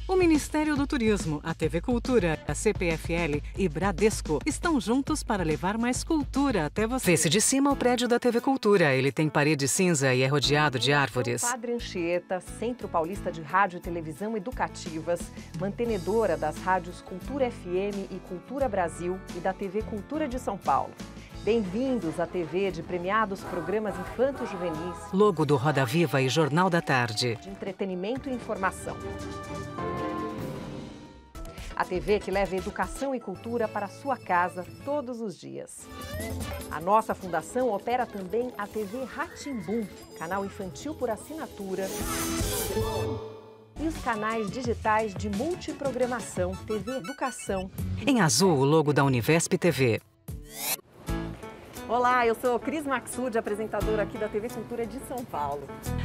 O Ministério do Turismo, a TV Cultura, a CPFL e Bradesco estão juntos para levar mais cultura até você. Vê-se de cima o prédio da TV Cultura. Ele tem parede cinza e é rodeado de árvores. Padre Anchieta, Centro Paulista de Rádio e Televisão Educativas, mantenedora das rádios Cultura FM e Cultura Brasil e da TV Cultura de São Paulo. Bem-vindos à TV de premiados programas infanto-juvenis, Logo do Roda Viva e Jornal da Tarde. de entretenimento e informação. A TV que leva educação e cultura para a sua casa todos os dias. A nossa fundação opera também a TV Rá-Tim-Bum, canal infantil por assinatura, e os canais digitais de multiprogramação, TV Educação. Em azul, o logo da Univesp TV. Olá, eu sou Cris Maxud, apresentadora aqui da TV Cultura de São Paulo.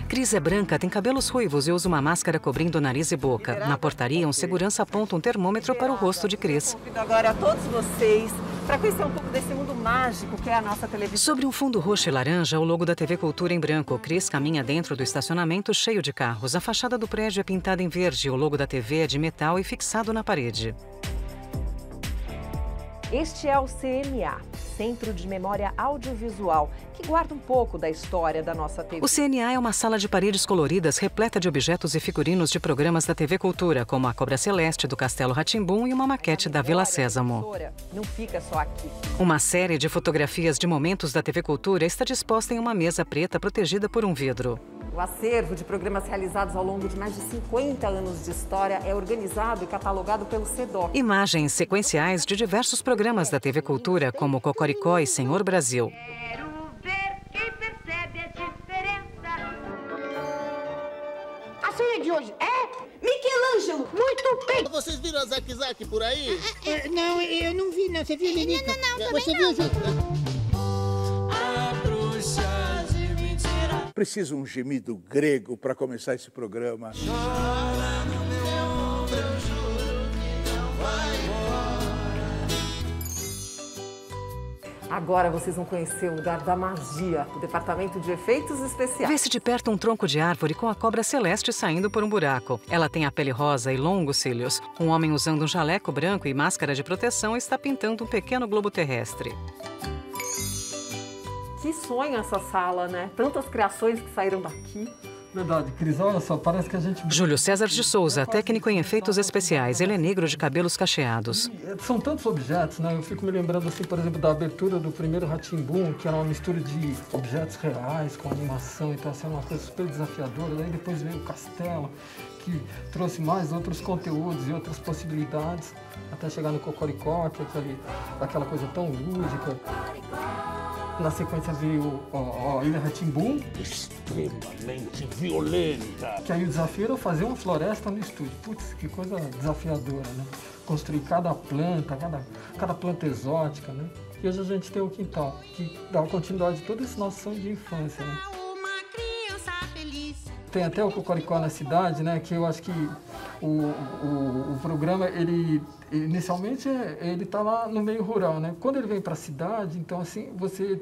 Cris é branca, tem cabelos ruivos e usa uma máscara cobrindo nariz e boca. Na portaria, um segurança aponta um termômetro para o rosto de Cris. Convido agora a todos vocês para conhecer um pouco desse mundo mágico que é a nossa televisão. Sobre um fundo roxo e laranja, o logo da TV Cultura em branco. Cris caminha dentro do estacionamento cheio de carros. A fachada do prédio é pintada em verde. O logo da TV é de metal e fixado na parede. Este é o CMA, Centro de Memória Audiovisual, que guarda um pouco da história da nossa TV. O CNA é uma sala de paredes coloridas repleta de objetos e figurinos de programas da TV Cultura, como a Cobra Celeste do Castelo Rá-Tim-Bum e uma maquete da Vila Sésamo. Não fica só aqui. Uma série de fotografias de momentos da TV Cultura está disposta em uma mesa preta protegida por um vidro. O acervo de programas realizados ao longo de mais de 50 anos de história é organizado e catalogado pelo SEDOC. Imagens sequenciais de diversos programas da TV Cultura, como Cocoricó e Senhor Brasil. Quero ver quem percebe a diferença. A ceia de hoje é Michelangelo, muito bem! Vocês viram a Zack Zack por aí? Não, eu não vi, não. Você viu, Lilica? Não, Você viu, Ju? Preciso um gemido grego para começar esse programa. Agora vocês vão conhecer o lugar da magia, o Departamento de Efeitos Especiais. Vê-se de perto um tronco de árvore com a cobra celeste saindo por um buraco. Ela tem a pele rosa e longos cílios. Um homem usando um jaleco branco e máscara de proteção está pintando um pequeno globo terrestre. Que sonho essa sala, né? Tantas criações que saíram daqui. Verdade, Cris, olha só, parece que a gente... Júlio César de Souza, técnico em efeitos especiais. Ele é negro de cabelos cacheados. São tantos objetos, né? Eu fico me lembrando, assim, por exemplo, da abertura do primeiro Rá-Tim-Bum, que era uma mistura de objetos reais com animação, então, assim, era uma coisa super desafiadora. Daí depois veio o Castelo, que trouxe mais outros conteúdos e outras possibilidades, até chegar no Cocoricó, que é aquela coisa tão lúdica. Na sequência veio a Ilha Rá-Tim-Bum, Extremamente violenta. que aí o desafio era fazer uma floresta no estúdio. Putz, que coisa desafiadora, né? Construir cada planta, cada planta exótica, né? E hoje a gente tem o quintal, que dá continuidade a todo esse nosso sonho de infância, né? Uma criança feliz. Tem até o Cocoricó na cidade, né? Que eu acho que o programa, ele inicialmente ele tá lá no meio rural, né? Quando ele vem para a cidade, então assim, você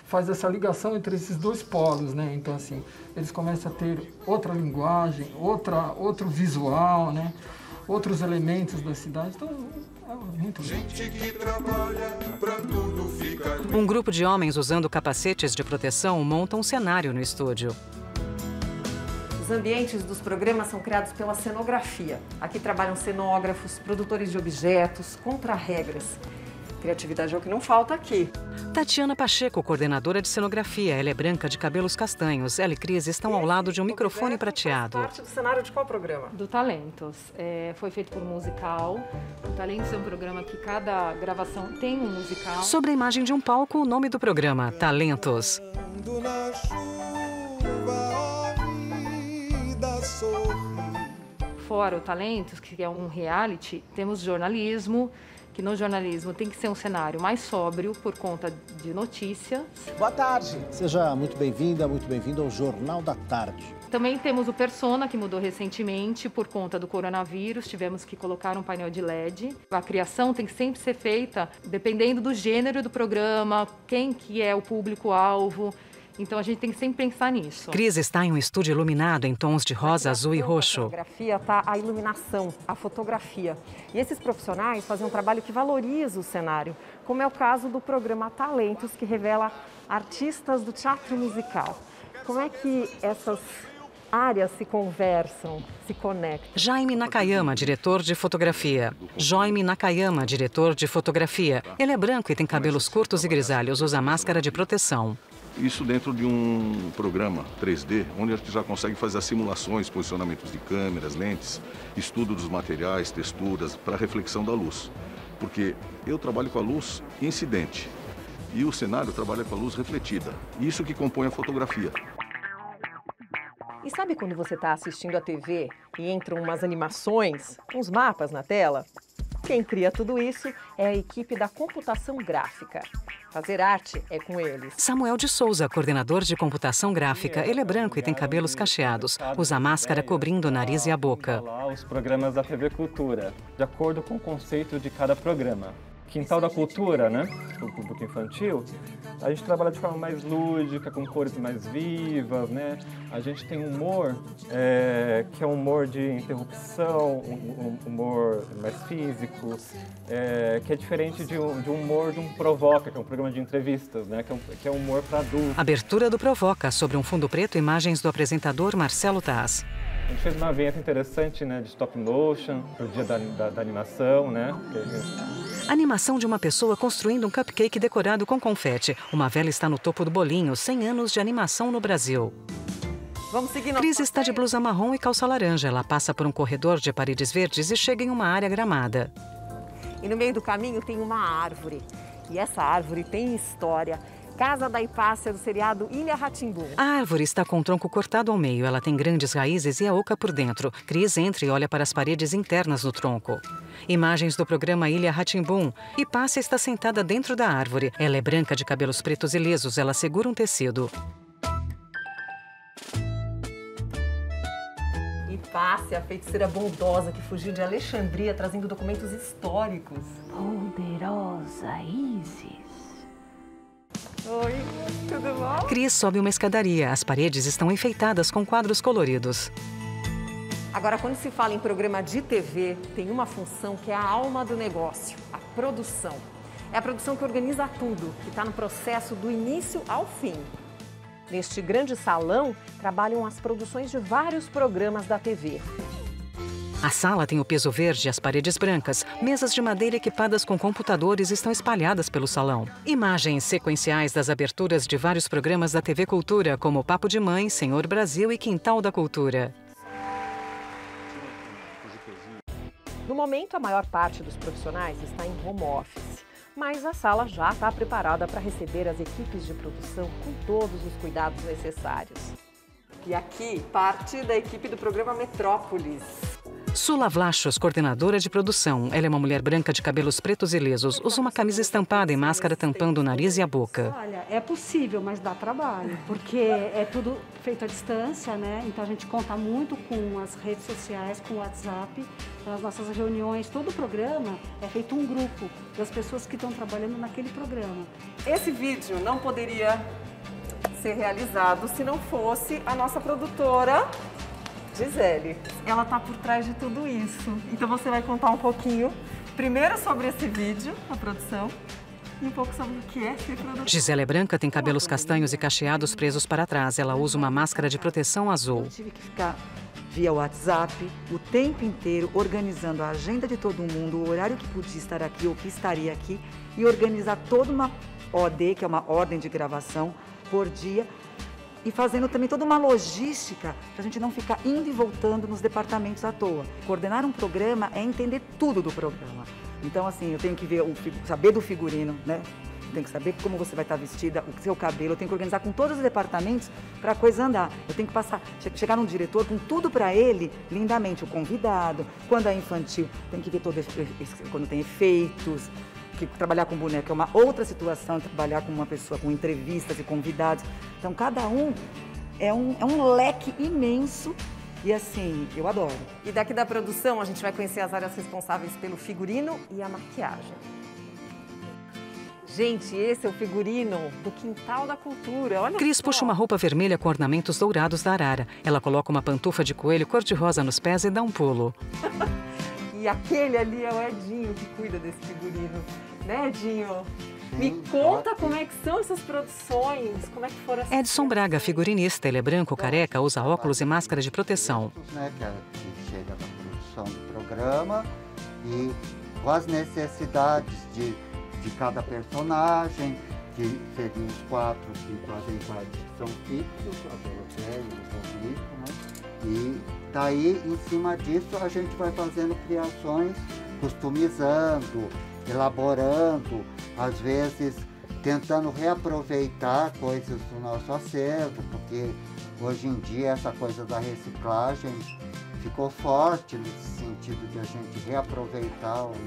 faz essa ligação entre esses dois polos, né? Então assim, eles começam a ter outra linguagem, outro visual, né? Outros elementos da cidade. Então, é muito legal. Um grupo de homens usando capacetes de proteção monta um cenário no estúdio. Os ambientes dos programas são criados pela cenografia. Aqui trabalham cenógrafos, produtores de objetos, contra-regras. Criatividade é o que não falta aqui. Tatiana Pacheco, coordenadora de cenografia. Ela é branca de cabelos castanhos. Ela e Cris estão ao lado de um microfone prateado. Faz parte do cenário de qual programa? Do Talentos. Foi feito por um musical. O Talentos é um programa que cada gravação tem um musical. Sobre a imagem de um palco, o nome do programa, Talentos. Fora o Talentos, que é um reality, temos jornalismo, que no jornalismo tem que ser um cenário mais sóbrio por conta de notícias. Boa tarde. Seja muito bem-vinda, muito bem-vindo ao Jornal da Tarde. Também temos o Persona, que mudou recentemente por conta do coronavírus, tivemos que colocar um painel de LED. A criação tem que sempre ser feita dependendo do gênero do programa, quem que é o público-alvo. Então a gente tem que sempre pensar nisso. Cris está em um estúdio iluminado em tons de rosa, azul e roxo. Na fotografia está a iluminação, a fotografia. E esses profissionais fazem um trabalho que valoriza o cenário, como é o caso do programa Talentos, que revela artistas do teatro musical. Como é que essas áreas se conversam, se conectam? Jaime Nakayama, diretor de fotografia. Joime Nakayama, diretor de fotografia. Ele é branco e tem cabelos curtos e grisalhos, usa máscara de proteção. Isso dentro de um programa 3D, onde a gente já consegue fazer as simulações, posicionamentos de câmeras, lentes, estudo dos materiais, texturas, para reflexão da luz. Porque eu trabalho com a luz incidente e o cenário trabalha com a luz refletida. Isso que compõe a fotografia. E sabe quando você está assistindo a TV e entram umas animações, uns mapas na tela? Quem cria tudo isso é a equipe da computação gráfica. Fazer arte é com eles. Samuel de Souza, coordenador de computação gráfica. Ele é branco e tem cabelos cacheados. Usa máscara cobrindo o nariz e a boca. Os programas da TV Cultura, de acordo com o conceito de cada programa. Quintal da Cultura, né, o público infantil, a gente trabalha de forma mais lúdica, com cores mais vivas, né? A gente tem humor, que é um humor de interrupção, um humor mais físico, que é diferente de um humor de um Provoca, que é um programa de entrevistas, né? Que é um humor para adultos. Abertura do Provoca, sobre um fundo preto, imagens do apresentador Marcelo Taz. A gente fez uma vinheta interessante, né, de stop motion, pro dia da animação, né? Animação de uma pessoa construindo um cupcake decorado com confete. Uma vela está no topo do bolinho, 100 anos de animação no Brasil. Vamos seguir. Cris está de blusa marrom e calça laranja. Ela passa por um corredor de paredes verdes e chega em uma área gramada. E no meio do caminho tem uma árvore. E essa árvore tem história. Casa da Hipácia do seriado Ilha Rá-Tim-Bum. A árvore está com o tronco cortado ao meio. Ela tem grandes raízes e é oca por dentro. Cris entra e olha para as paredes internas do tronco. Imagens do programa Ilha Rá-Tim-Bum. Hipácia está sentada dentro da árvore. Ela é branca, de cabelos pretos e lisos. Ela segura um tecido. Hipácia, a feiticeira bondosa que fugiu de Alexandria trazendo documentos históricos. Poderosa Isis. Oi, tudo bom? Cris sobe uma escadaria. As paredes estão enfeitadas com quadros coloridos. Agora, quando se fala em programa de TV, tem uma função que é a alma do negócio, a produção. É a produção que organiza tudo, que está no processo do início ao fim. Neste grande salão, trabalham as produções de vários programas da TV. A sala tem o piso verde e as paredes brancas. Mesas de madeira equipadas com computadores estão espalhadas pelo salão. Imagens sequenciais das aberturas de vários programas da TV Cultura, como Papo de Mãe, Senhor Brasil e Quintal da Cultura. No momento, a maior parte dos profissionais está em home office, mas a sala já está preparada para receber as equipes de produção com todos os cuidados necessários. E aqui, parte da equipe do programa Metrópolis. Sula Vlachos, coordenadora de produção. Ela é uma mulher branca de cabelos pretos e lisos. Usa uma camisa estampada e máscara tampando o nariz e a boca. Olha, é possível, mas dá trabalho, porque é tudo feito à distância, né? Então a gente conta muito com as redes sociais, com o WhatsApp, as nossas reuniões. Todo o programa é feito um grupo das pessoas que estão trabalhando naquele programa. Esse vídeo não poderia ser realizado se não fosse a nossa produtora Gisele. Ela está por trás de tudo isso. Então você vai contar um pouquinho, primeiro sobre esse vídeo, a produção, e um pouco sobre o que é ser produtora. Gisele é branca, tem cabelos castanhos e cacheados presos para trás. Ela usa uma máscara de proteção azul. Eu tive que ficar via WhatsApp o tempo inteiro organizando a agenda de todo mundo, o horário que podia estar aqui ou que estaria aqui, e organizar toda uma OD, que é uma ordem de gravação, por dia, e fazendo também toda uma logística para a gente não ficar indo e voltando nos departamentos à toa. Coordenar um programa é entender tudo do programa. Então, assim, eu tenho que ver, saber do figurino, né? Eu tenho que saber como você vai estar vestida, o seu cabelo. Eu tenho que organizar com todos os departamentos para a coisa andar. Eu tenho que chegar num diretor com tudo para ele, lindamente. O convidado, quando é infantil, tem que ver quando tem efeitos. Que trabalhar com boneco é uma outra situação, trabalhar com uma pessoa, com entrevistas e convidados. Então, cada um é um leque imenso e, assim, eu adoro. E daqui da produção, a gente vai conhecer as áreas responsáveis pelo figurino e a maquiagem. Gente, esse é o figurino do Quintal da Cultura. Olha Cris só. puxa uma roupa vermelha com ornamentos dourados da arara. Ela coloca uma pantufa de coelho cor-de-rosa nos pés e dá um pulo. E aquele ali é o Edinho que cuida desse figurino. Né, Edinho? Me conta como é que são essas produções, como é que foram essas... Edson Braga, figurinista. Ele é branco, careca, usa óculos e máscara de proteção. Né, que chega da produção do programa e com as necessidades de cada personagem, que seriam os 4 que são fixos, a Doroteia e o Rodrigo, né? E daí, em cima disso, a gente vai fazendo criações, customizando, elaborando, às vezes tentando reaproveitar coisas do nosso acervo, porque hoje em dia essa coisa da reciclagem ficou forte nesse sentido de a gente reaproveitar os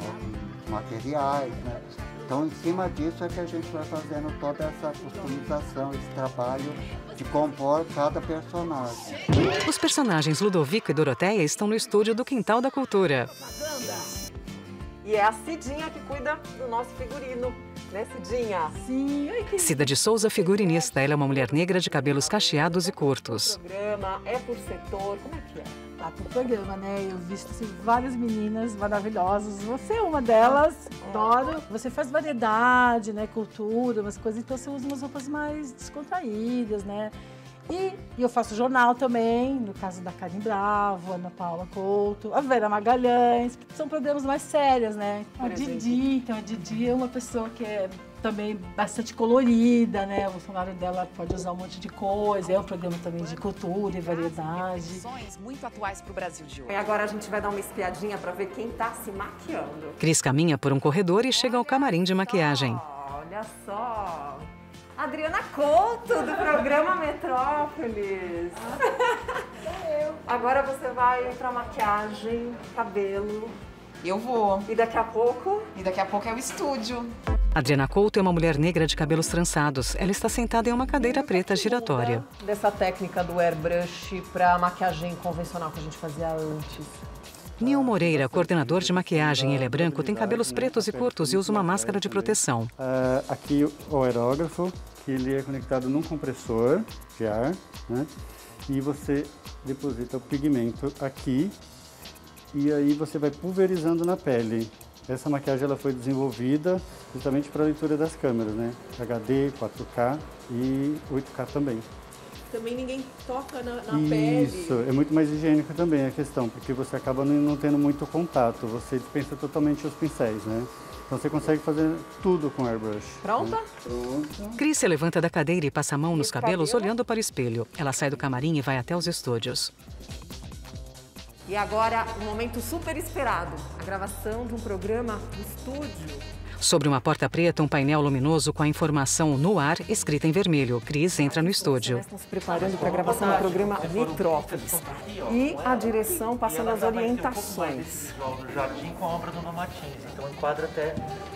materiais, né? Então, em cima disso é que a gente vai fazendo toda essa customização, esse trabalho de compor cada personagem. Os personagens Ludovico e Doroteia estão no estúdio do Quintal da Cultura. E é a Cidinha que cuida do nosso figurino, né, Cidinha? Sim. Ai, que... Cida de Souza, figurinista. Ela é uma mulher negra de cabelos cacheados e curtos. O programa é por setor, como é que é? Lá pro programa, né? Eu visto assim, várias meninas maravilhosas. Você é uma delas, adoro. Você faz variedade, né? Cultura, umas coisas. Então você usa umas roupas mais descontraídas, né? E eu faço jornal também, no caso da Karen Bravo, Ana Paula Couto, a Vera Magalhães, que são programas mais sérios, né? A Didi, então a Didi é uma pessoa que é também bastante colorida, né? O funcionário dela pode usar um monte de coisa, é um programa também de cultura e variedade. Muito atuais para o Brasil de hoje. E agora a gente vai dar uma espiadinha para ver quem está se maquiando. Cris caminha por um corredor e chega ao camarim de maquiagem. Olha só! Adriana Couto, do programa Metrópolis. Agora você vai para maquiagem, cabelo. Eu vou. E daqui a pouco? E daqui a pouco é o estúdio. Adriana Couto é uma mulher negra de cabelos trançados. Ela está sentada em uma cadeira preta giratória. Dessa técnica do airbrush para maquiagem convencional que a gente fazia antes. Nil Moreira, coordenador de maquiagem. Ele é branco, tem cabelos pretos e curtos e usa uma máscara de proteção. Aqui o aerógrafo, que ele é conectado num compressor de ar, né? E você deposita o pigmento aqui e aí você vai pulverizando na pele. Essa maquiagem ela foi desenvolvida justamente para a leitura das câmeras, né? HD, 4K e 8K também. Também ninguém toca na pele. Isso, é muito mais higiênico também a questão, porque você acaba não tendo muito contato, você dispensa totalmente os pincéis, né? Então você consegue fazer tudo com airbrush. Pronta? Né? Pronto. Cris se levanta da cadeira e passa a mão nos cabelos olhando para o espelho. Ela sai do camarim e vai até os estúdios. E agora, um momento super esperado. A gravação de um programa no estúdio. Sobre uma porta preta, um painel luminoso com a informação no ar escrita em vermelho. Cris entra no estúdio. Nós estamos preparando para a gravação do programa Metrópolis. E a direção passando as orientações. Visual do jardim com a obra do Martins. Então enquadra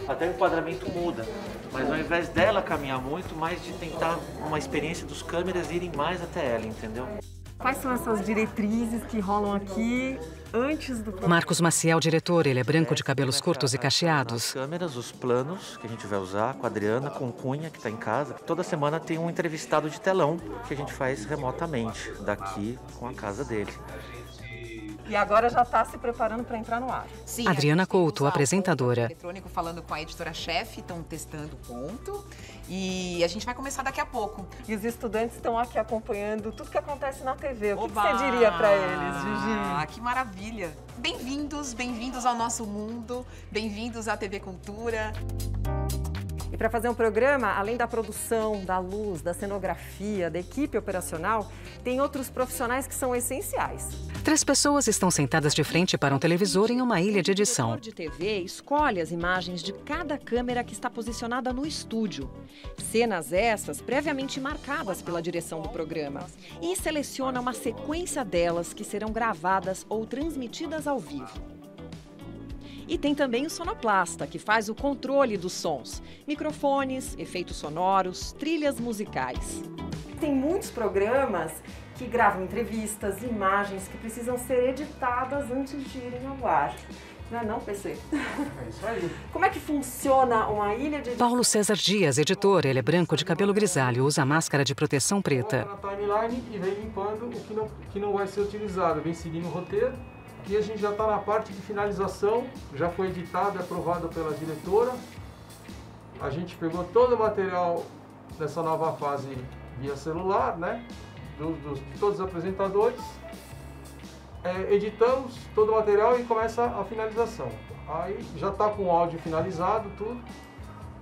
até o enquadramento muda. Mas ao invés dela caminhar muito, mais de tentar uma experiência dos câmeras irem mais até ela, entendeu? Quais são essas diretrizes que rolam aqui antes do programa? Marcos Maciel, diretor. Ele é branco de cabelos curtos e cacheados. As câmeras, os planos que a gente vai usar, com a Adriana, com o Cunha, que está em casa. Toda semana tem um entrevistado de telão que a gente faz remotamente, daqui com a casa dele. E agora já está se preparando para entrar no ar. Sim, Adriana Couto, apresentadora. Eletrônico falando com a editora-chefe, estão testando o ponto. E a gente vai começar daqui a pouco. E os estudantes estão aqui acompanhando tudo que acontece na TV. O que você diria para eles, Gigi? Ah, que maravilha! Bem-vindos, bem-vindos ao nosso mundo, bem-vindos à TV Cultura. E para fazer um programa, além da produção, da luz, da cenografia, da equipe operacional, tem outros profissionais que são essenciais. 3 pessoas estão sentadas de frente para um televisor em uma ilha de edição. O diretor de TV escolhe as imagens de cada câmera que está posicionada no estúdio. Cenas essas previamente marcadas pela direção do programa. E seleciona uma sequência delas que serão gravadas ou transmitidas ao vivo. E tem também o sonoplasta, que faz o controle dos sons, microfones, efeitos sonoros, trilhas musicais. Tem muitos programas que gravam entrevistas, imagens que precisam ser editadas antes de irem ao ar. Não é não, PC? É isso aí. Como é que funciona uma ilha de... Paulo César Dias, editor. Ele é branco de cabelo grisalho, usa máscara de proteção preta. Na timeline e vem limpando o que não vai ser utilizado. Vem seguindo o roteiro. E a gente já está na parte de finalização. Já foi editado e aprovado pela diretora. A gente pegou todo o material dessa nova fase via celular, né? De todos os apresentadores. Editamos todo o material e começa a finalização. Aí já está com o áudio finalizado, tudo.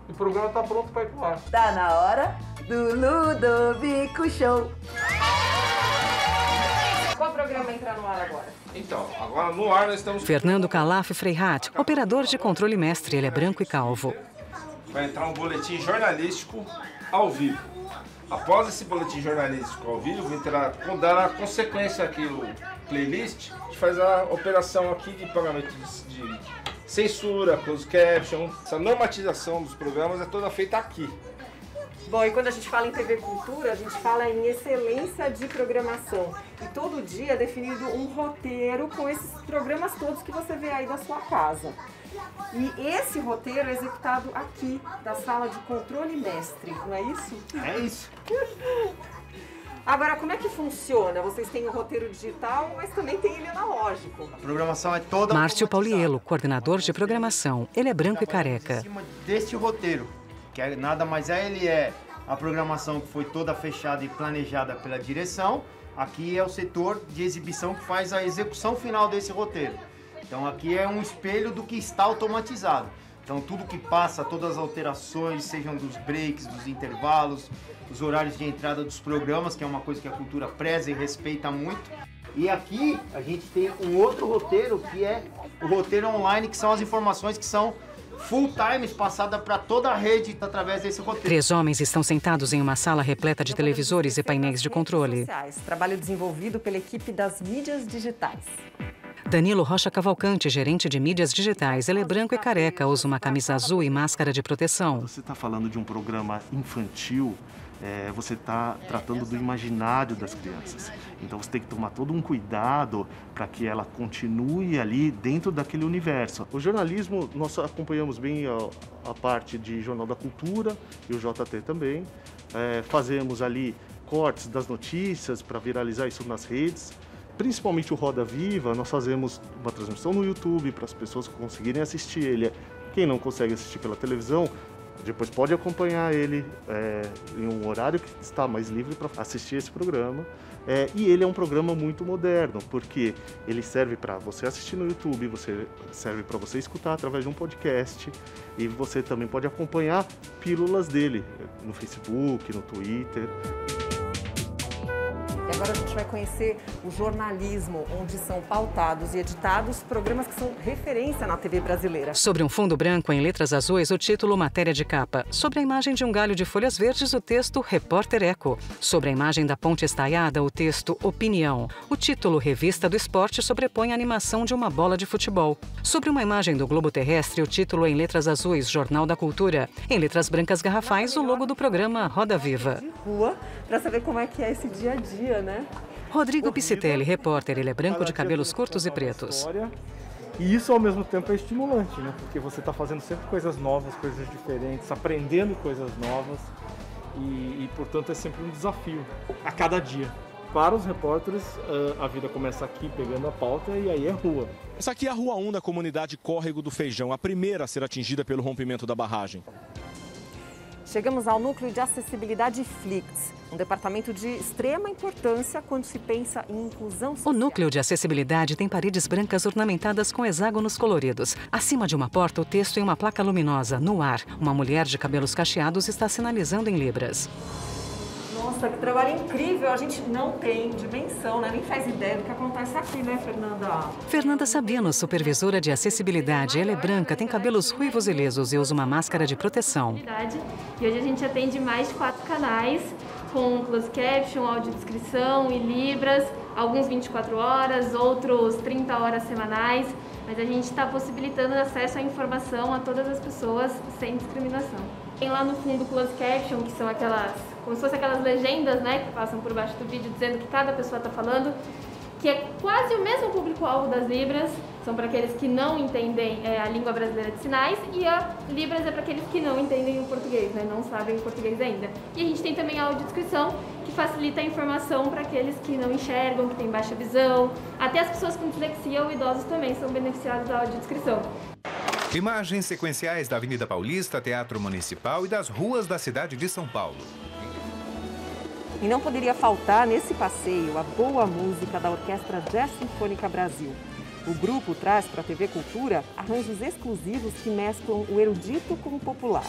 E o programa está pronto para ir pro ar. Tá na hora do Ludovico Show. Qual programa entrar no ar agora? Então, agora no ar nós estamos... Fernando Calaf Freihat, operador de controle mestre. Ele é branco e calvo. Vai entrar um boletim jornalístico ao vivo. Após esse boletim jornalístico ao vivo, dará consequência aqui o playlist, a gente faz a operação aqui de pagamento de censura, closed caption. Essa normatização dos programas é toda feita aqui. Bom, e quando a gente fala em TV Cultura, a gente fala em excelência de programação. E todo dia é definido um roteiro com esses programas todos que você vê aí da sua casa. E esse roteiro é executado aqui, da sala de controle mestre, não é isso? É isso. Agora, como é que funciona? Vocês têm o roteiro digital, mas também tem ele analógico. A programação é toda... Márcio Pauliello, coordenador de programação. Ele é branco e careca. Em cima deste roteiro, que nada mais ele é a programação que foi toda fechada e planejada pela direção. Aqui é o setor de exibição que faz a execução final desse roteiro. Então aqui é um espelho do que está automatizado. Então tudo que passa, todas as alterações, sejam dos breaks, dos intervalos, os horários de entrada dos programas, que é uma coisa que a cultura preza e respeita muito. E aqui a gente tem um outro roteiro, que é o roteiro online, que são as informações que são full times passadas para toda a rede através desse roteiro. 3 homens estão sentados em uma sala repleta de televisores e painéis de controle. Trabalho desenvolvido pela equipe das mídias digitais. Danilo Rocha Cavalcante, gerente de mídias digitais. Ele é branco e careca, usa uma camisa azul e máscara de proteção. Você está falando de um programa infantil, você está tratando do imaginário das crianças. Então você tem que tomar todo um cuidado para que ela continue ali dentro daquele universo. O jornalismo, nós acompanhamos bem a parte de Jornal da Cultura e o JT também. Fazemos ali cortes das notícias para viralizar isso nas redes. Principalmente o Roda Viva, nós fazemos uma transmissão no YouTube para as pessoas conseguirem assistir ele. Quem não consegue assistir pela televisão, depois pode acompanhar ele em um horário que está mais livre para assistir esse programa. E ele é um programa muito moderno, porque ele serve para você assistir no YouTube, serve para você escutar através de um podcast, e você também pode acompanhar pílulas dele no Facebook, no Twitter. E agora a gente vai conhecer o jornalismo, onde são pautados e editados programas que são referência na TV brasileira. Sobre um fundo branco em letras azuis, o título Matéria de Capa. Sobre a imagem de um galho de folhas verdes, o texto Repórter Eco. Sobre a imagem da ponte estaiada, o texto Opinião. O título Revista do Esporte sobrepõe a animação de uma bola de futebol. Sobre uma imagem do globo terrestre, o título em letras azuis, Jornal da Cultura. Em letras brancas garrafais, o logo do programa Roda Viva. Rua, para saber como é que é esse dia a dia, né? Rodrigo Piscitelli, repórter. Ele é branco de cabelos curtos e pretos. E isso ao mesmo tempo é estimulante, né? Porque você está fazendo sempre coisas novas, coisas diferentes, aprendendo coisas novas e portanto é sempre um desafio a cada dia. Para os repórteres, a vida começa aqui pegando a pauta e aí é rua. Essa aqui é a Rua 1 da comunidade Córrego do Feijão, a primeira a ser atingida pelo rompimento da barragem. Chegamos ao núcleo de acessibilidade Flix, um departamento de extrema importância quando se pensa em inclusão social. O núcleo de acessibilidade tem paredes brancas ornamentadas com hexágonos coloridos. Acima de uma porta, o texto em uma placa luminosa. No ar, uma mulher de cabelos cacheados está sinalizando em libras. Nossa, que trabalho incrível! A gente não tem dimensão, né? Nem faz ideia do que acontece aqui, né, Fernanda? Fernanda Sabino, supervisora de acessibilidade. Ela é branca, tem cabelos ruivos e lisos e usa uma máscara de proteção. E hoje a gente atende mais de 4 canais, com closed caption, audiodescrição e libras, alguns 24 horas, outros 30 horas semanais. Mas a gente está possibilitando acesso à informação a todas as pessoas sem discriminação. Tem lá no fundo closed caption, que são aquelas, como se fossem aquelas legendas, né, que passam por baixo do vídeo dizendo o que cada pessoa está falando, que é quase o mesmo público-alvo das libras, são para aqueles que não entendem a língua brasileira de sinais, e a Libras é para aqueles que não entendem o português, né? Não sabem o português ainda. E a gente tem também a audiodescrição, que facilita a informação para aqueles que não enxergam, que têm baixa visão. Até as pessoas com dislexia ou idosos também são beneficiados da audiodescrição. Imagens sequenciais da Avenida Paulista, Teatro Municipal e das ruas da cidade de São Paulo. E não poderia faltar nesse passeio a boa música da Orquestra Jazz Sinfônica Brasil. O grupo traz para a TV Cultura arranjos exclusivos que mesclam o erudito com o popular.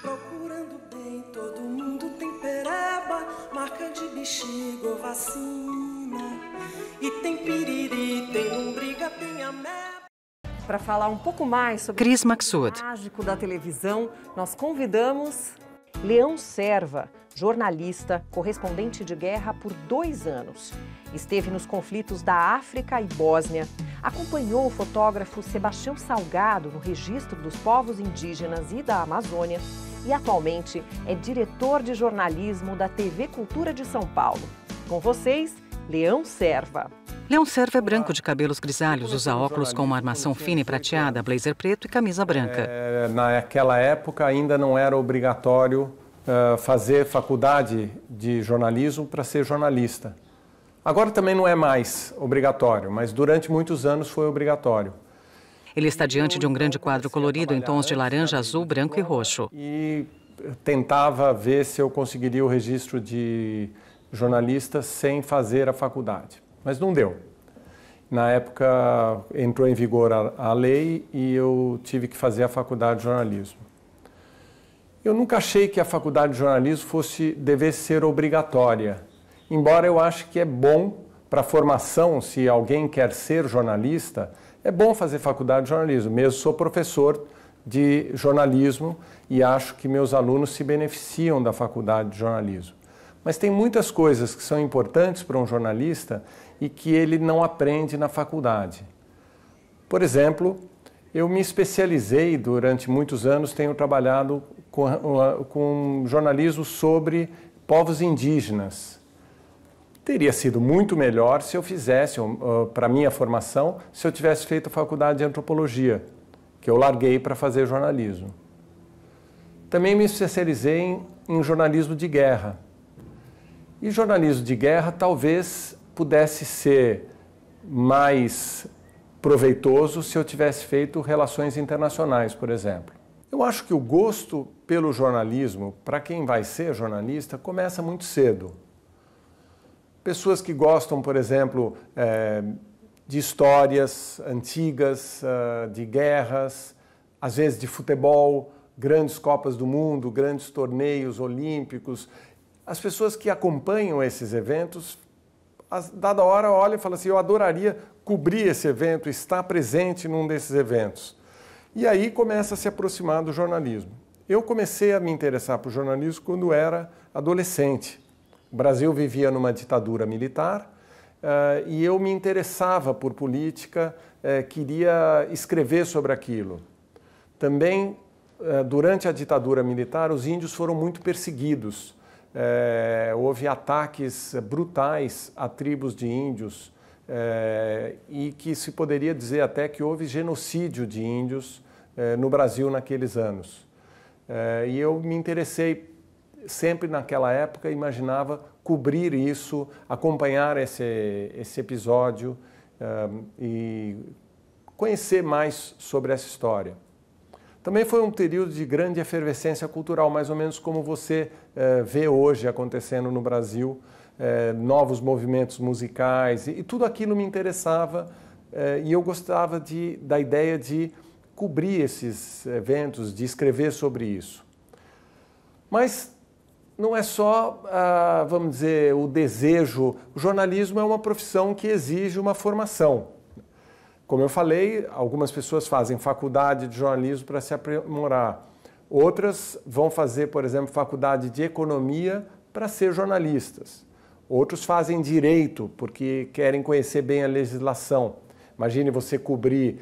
Procurando bem, todo mundo tem pereba, marca de bexiga ou vacina. E tem piriri, tem lombriga, tem ameba. Para falar um pouco mais sobre Cris o Maxud. mágico da televisão, nós convidamos Leão Serva, jornalista, correspondente de guerra por 2 anos. Esteve nos conflitos da África e Bósnia. Acompanhou o fotógrafo Sebastião Salgado no registro dos povos indígenas e da Amazônia. E atualmente é diretor de jornalismo da TV Cultura de São Paulo. Com vocês, Leão Serva. Leão Serva é branco de cabelos grisalhos, usa óculos com uma armação fina e prateada, blazer preto e camisa branca. Naquela época ainda não era obrigatório fazer faculdade de jornalismo para ser jornalista. Agora também não é mais obrigatório, mas durante muitos anos foi obrigatório. Ele está diante de um grande quadro colorido em tons de laranja, azul, branco e roxo. E tentava ver se eu conseguiria o registro de jornalista sem fazer a faculdade, mas não deu. Na época entrou em vigor a lei e eu tive que fazer a faculdade de jornalismo. Eu nunca achei que a faculdade de jornalismo devesse ser obrigatória, embora eu ache que é bom para a formação, se alguém quer ser jornalista, é bom fazer faculdade de jornalismo. Mesmo sou professor de jornalismo e acho que meus alunos se beneficiam da faculdade de jornalismo. Mas tem muitas coisas que são importantes para um jornalista e que ele não aprende na faculdade. Por exemplo, eu me especializei durante muitos anos, tenho trabalhado com jornalismo sobre povos indígenas. Teria sido muito melhor se eu fizesse, para minha formação, se eu tivesse feito a faculdade de antropologia, que eu larguei para fazer jornalismo. Também me especializei em jornalismo de guerra. E jornalismo de guerra talvez pudesse ser mais proveitoso se eu tivesse feito relações internacionais, por exemplo. Eu acho que o gosto pelo jornalismo, para quem vai ser jornalista, começa muito cedo. Pessoas que gostam, por exemplo, de histórias antigas, de guerras, às vezes de futebol, grandes Copas do Mundo, grandes torneios olímpicos. As pessoas que acompanham esses eventos, dada hora olham e falam assim, eu adoraria cobrir esse evento, estar presente num desses eventos. E aí começa a se aproximar do jornalismo. Eu comecei a me interessar por jornalismo quando era adolescente. O Brasil vivia numa ditadura militar e eu me interessava por política, queria escrever sobre aquilo. Também, durante a ditadura militar, os índios foram muito perseguidos. Houve ataques brutais a tribos de índios e que se poderia dizer até que houve genocídio de índios no Brasil naqueles anos. E eu me interessei sempre naquela época, imaginava cobrir isso, acompanhar esse episódio e conhecer mais sobre essa história. Também foi um período de grande efervescência cultural, mais ou menos como você vê hoje acontecendo no Brasil, novos movimentos musicais, e tudo aquilo me interessava e eu gostava da ideia de cobrir esses eventos, de escrever sobre isso. Mas não é só, vamos dizer, o desejo. O jornalismo é uma profissão que exige uma formação. Como eu falei, algumas pessoas fazem faculdade de jornalismo para se aprimorar. Outras vão fazer, por exemplo, faculdade de economia para ser jornalistas. Outros fazem direito porque querem conhecer bem a legislação. Imagine você cobrir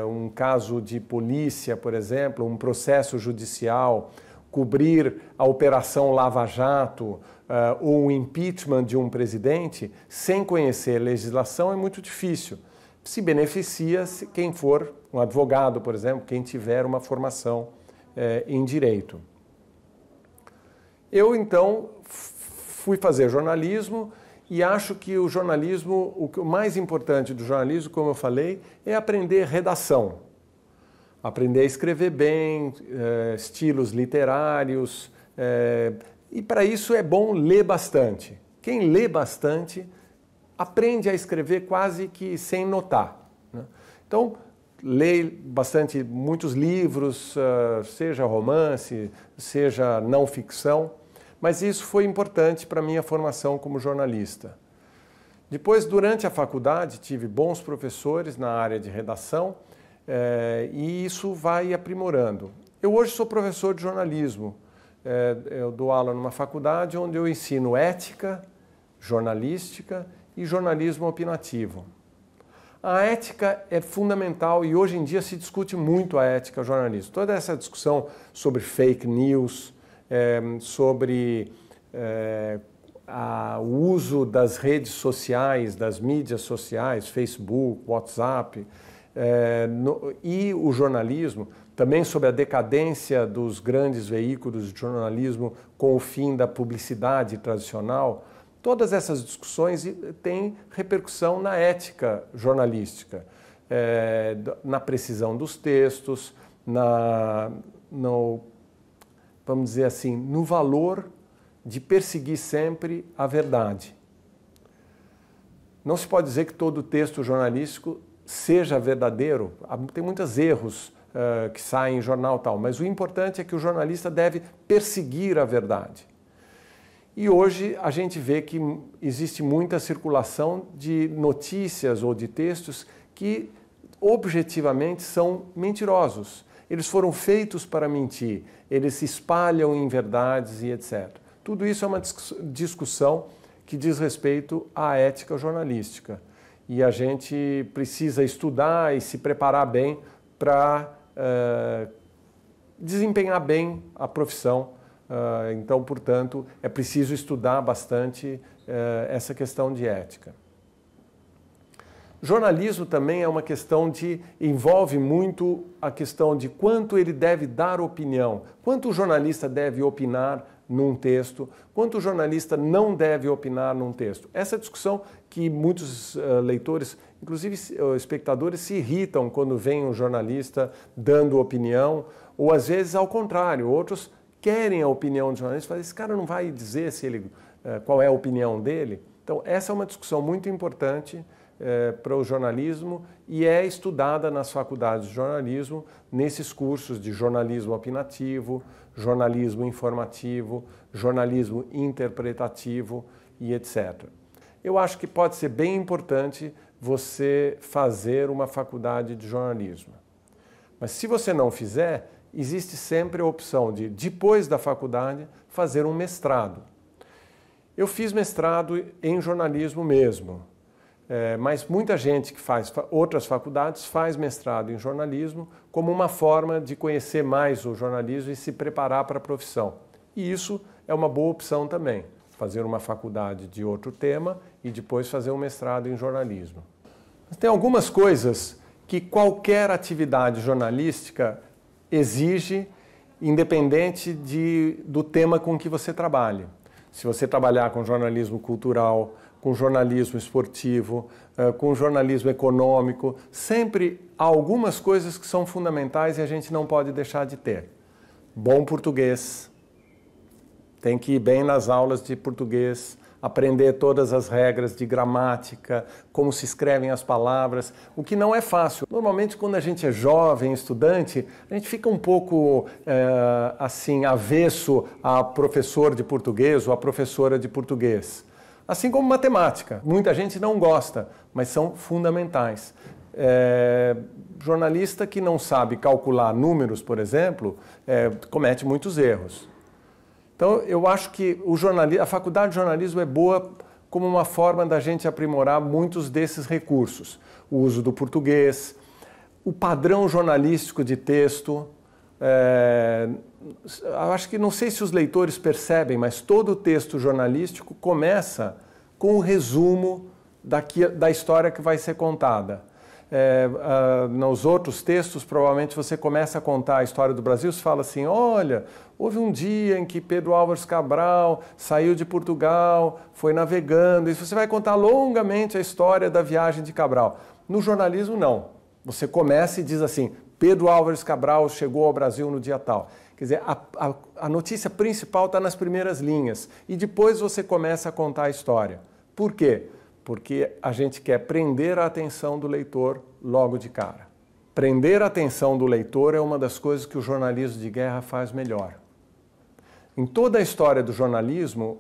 um caso de polícia, por exemplo, um processo judicial, cobrir a Operação Lava Jato ou o impeachment de um presidente sem conhecer a legislação é muito difícil. se beneficia quem for um advogado, por exemplo, quem tiver uma formação em direito. Eu, então, fui fazer jornalismo e acho que o jornalismo, o mais importante do jornalismo, como eu falei, é aprender redação. Aprender a escrever bem, estilos literários, e para isso é bom ler bastante. Quem lê bastante aprende a escrever quase que sem notar, né? Então, leio bastante, muitos livros, seja romance, seja não ficção, mas isso foi importante para a minha formação como jornalista. Depois, durante a faculdade, tive bons professores na área de redação e isso vai aprimorando. Eu hoje sou professor de jornalismo, eu dou aula numa faculdade onde eu ensino ética, jornalística e jornalismo opinativo. A ética é fundamental e hoje em dia se discute muito a ética jornalística. Toda essa discussão sobre fake news, sobre o uso das redes sociais, das mídias sociais, Facebook, WhatsApp, e o jornalismo, também sobre a decadência dos grandes veículos de jornalismo com o fim da publicidade tradicional. Todas essas discussões têm repercussão na ética jornalística, na precisão dos textos, vamos dizer assim, no valor de perseguir sempre a verdade. Não se pode dizer que todo texto jornalístico seja verdadeiro, tem muitos erros que saem em jornal tal, mas o importante é que o jornalista deve perseguir a verdade. E hoje a gente vê que existe muita circulação de notícias ou de textos que objetivamente são mentirosos. Eles foram feitos para mentir, eles se espalham em verdades e etc. Tudo isso é uma discussão que diz respeito à ética jornalística. E a gente precisa estudar e se preparar bem para desempenhar bem a profissão. Então, portanto, é preciso estudar bastante essa questão de ética. Jornalismo também é uma questão envolve muito a questão de quanto ele deve dar opinião, quanto o jornalista deve opinar num texto, quanto o jornalista não deve opinar num texto. Essa discussão que muitos leitores, inclusive espectadores, se irritam quando vem um jornalista dando opinião, ou às vezes ao contrário, outros querem a opinião do jornalista, falam, esse cara não vai dizer qual é a opinião dele. Então, essa é uma discussão muito importante para o jornalismo e é estudada nas faculdades de jornalismo, nesses cursos de jornalismo opinativo, jornalismo informativo, jornalismo interpretativo e etc. Eu acho que pode ser bem importante você fazer uma faculdade de jornalismo. Mas se você não fizer, existe sempre a opção de, depois da faculdade, fazer um mestrado. Eu fiz mestrado em jornalismo mesmo, mas muita gente que faz outras faculdades faz mestrado em jornalismo como uma forma de conhecer mais o jornalismo e se preparar para a profissão. E isso é uma boa opção também, fazer uma faculdade de outro tema e depois fazer um mestrado em jornalismo. Mas tem algumas coisas que qualquer atividade jornalística exige, independente do tema com que você trabalha. Se você trabalhar com jornalismo cultural, com jornalismo esportivo, com jornalismo econômico, sempre há algumas coisas que são fundamentais e a gente não pode deixar de ter. Bom português, tem que ir bem nas aulas de português, aprender todas as regras de gramática, como se escrevem as palavras, o que não é fácil. Normalmente, quando a gente é jovem, estudante, a gente fica um pouco assim, avesso a professor de português ou a professora de português. Assim como matemática. Muita gente não gosta, mas são fundamentais. Jornalista que não sabe calcular números, por exemplo, comete muitos erros. Então, eu acho que a faculdade de jornalismo é boa como uma forma da gente aprimorar muitos desses recursos. O uso do português, o padrão jornalístico de texto. Eu acho que, não sei se os leitores percebem, mas todo o texto jornalístico começa com o resumo da história que vai ser contada. nos outros textos, provavelmente você começa a contar a história do Brasil, você fala assim, olha, houve um dia em que Pedro Álvares Cabral saiu de Portugal, foi navegando, e você vai contar longamente a história da viagem de Cabral. No jornalismo, não. Você começa e diz assim, Pedro Álvares Cabral chegou ao Brasil no dia tal. Quer dizer, a notícia principal está nas primeiras linhas, e depois você começa a contar a história. Por quê? Porque a gente quer prender a atenção do leitor logo de cara. Prender a atenção do leitor é uma das coisas que o jornalismo de guerra faz melhor. Em toda a história do jornalismo,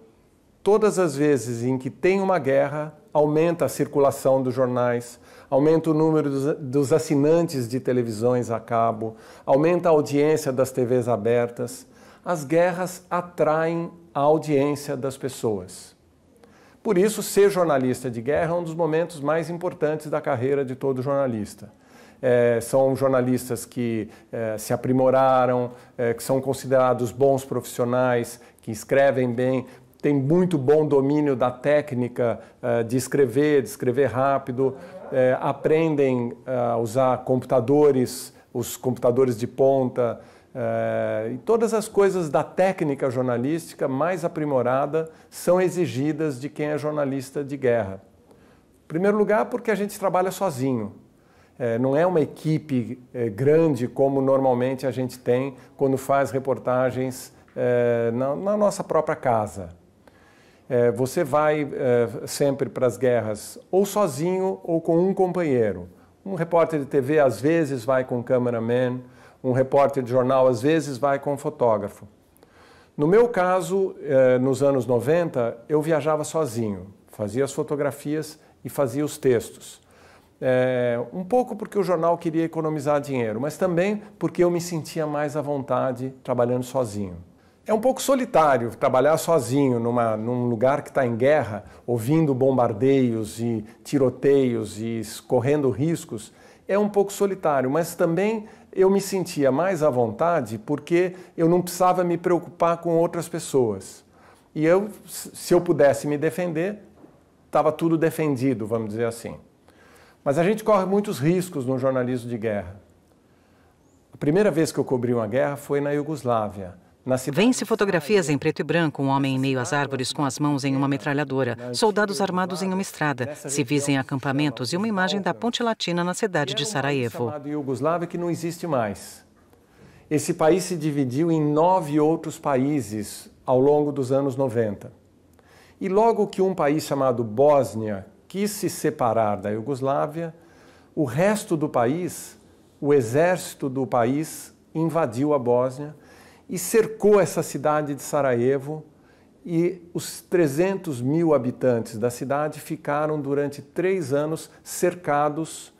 todas as vezes em que tem uma guerra, aumenta a circulação dos jornais, aumenta o número dos assinantes de televisões a cabo, aumenta a audiência das TVs abertas. As guerras atraem a audiência das pessoas. Por isso, ser jornalista de guerra é um dos momentos mais importantes da carreira de todo jornalista. São jornalistas que se aprimoraram, que são considerados bons profissionais, que escrevem bem, têm muito bom domínio da técnica de escrever rápido, aprendem a usar computadores, os computadores de ponta, e todas as coisas da técnica jornalística mais aprimorada são exigidas de quem é jornalista de guerra. Em primeiro lugar, porque a gente trabalha sozinho. Não é uma equipe grande como normalmente a gente tem quando faz reportagens na nossa própria casa. Você vai sempre para as guerras ou sozinho ou com um companheiro. Um repórter de TV às vezes vai com um cameraman, um repórter de jornal às vezes vai com um fotógrafo. No meu caso, nos anos 90, eu viajava sozinho, fazia as fotografias e fazia os textos. Um pouco porque o jornal queria economizar dinheiro, mas também porque eu me sentia mais à vontade trabalhando sozinho. É um pouco solitário trabalhar sozinho num lugar que está em guerra, ouvindo bombardeios e tiroteios e correndo riscos. É um pouco solitário, mas também eu me sentia mais à vontade porque eu não precisava me preocupar com outras pessoas. E se eu pudesse me defender, estava tudo defendido, vamos dizer assim. Mas a gente corre muitos riscos no jornalismo de guerra. A primeira vez que eu cobri uma guerra foi na Iugoslávia. Vence fotografias em preto e branco, um homem em meio às árvores com as mãos em uma metralhadora, soldados armados em uma estrada, civis em acampamentos e uma imagem da Ponte Latina na cidade de Sarajevo. Chamado Iugoslávia, que não existe mais. Esse país se dividiu em 9 outros países ao longo dos anos 90. E logo que um país chamado Bósnia quis se separar da Iugoslávia, o resto do país, o exército do país, invadiu a Bósnia e cercou essa cidade de Sarajevo, e os 300 mil habitantes da cidade ficaram durante 3 anos cercados.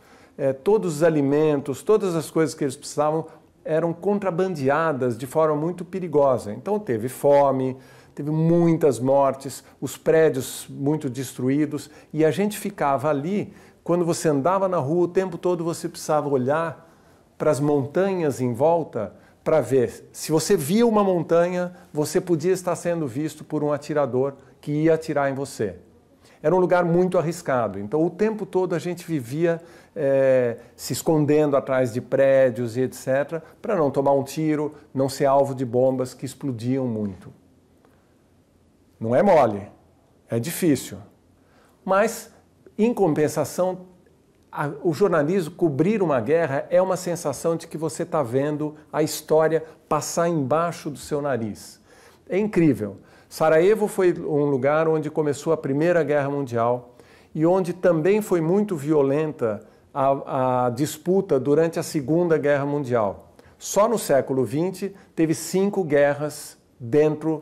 Todos os alimentos, todas as coisas que eles precisavam eram contrabandeadas de forma muito perigosa. Então teve fome, teve muitas mortes, os prédios muito destruídos, e a gente ficava ali. Quando você andava na rua, o tempo todo você precisava olhar para as montanhas em volta para ver. Se você via uma montanha, você podia estar sendo visto por um atirador que ia atirar em você. Era um lugar muito arriscado. Então, o tempo todo a gente vivia se escondendo atrás de prédios e etc., para não tomar um tiro, não ser alvo de bombas que explodiam muito. Não é mole, é difícil. Mas, em compensação, o jornalismo, cobrir uma guerra, é uma sensação de que você está vendo a história passar embaixo do seu nariz. É incrível. Sarajevo foi um lugar onde começou a Primeira Guerra Mundial e onde também foi muito violenta a disputa durante a Segunda Guerra Mundial. Só no século XX teve 5 guerras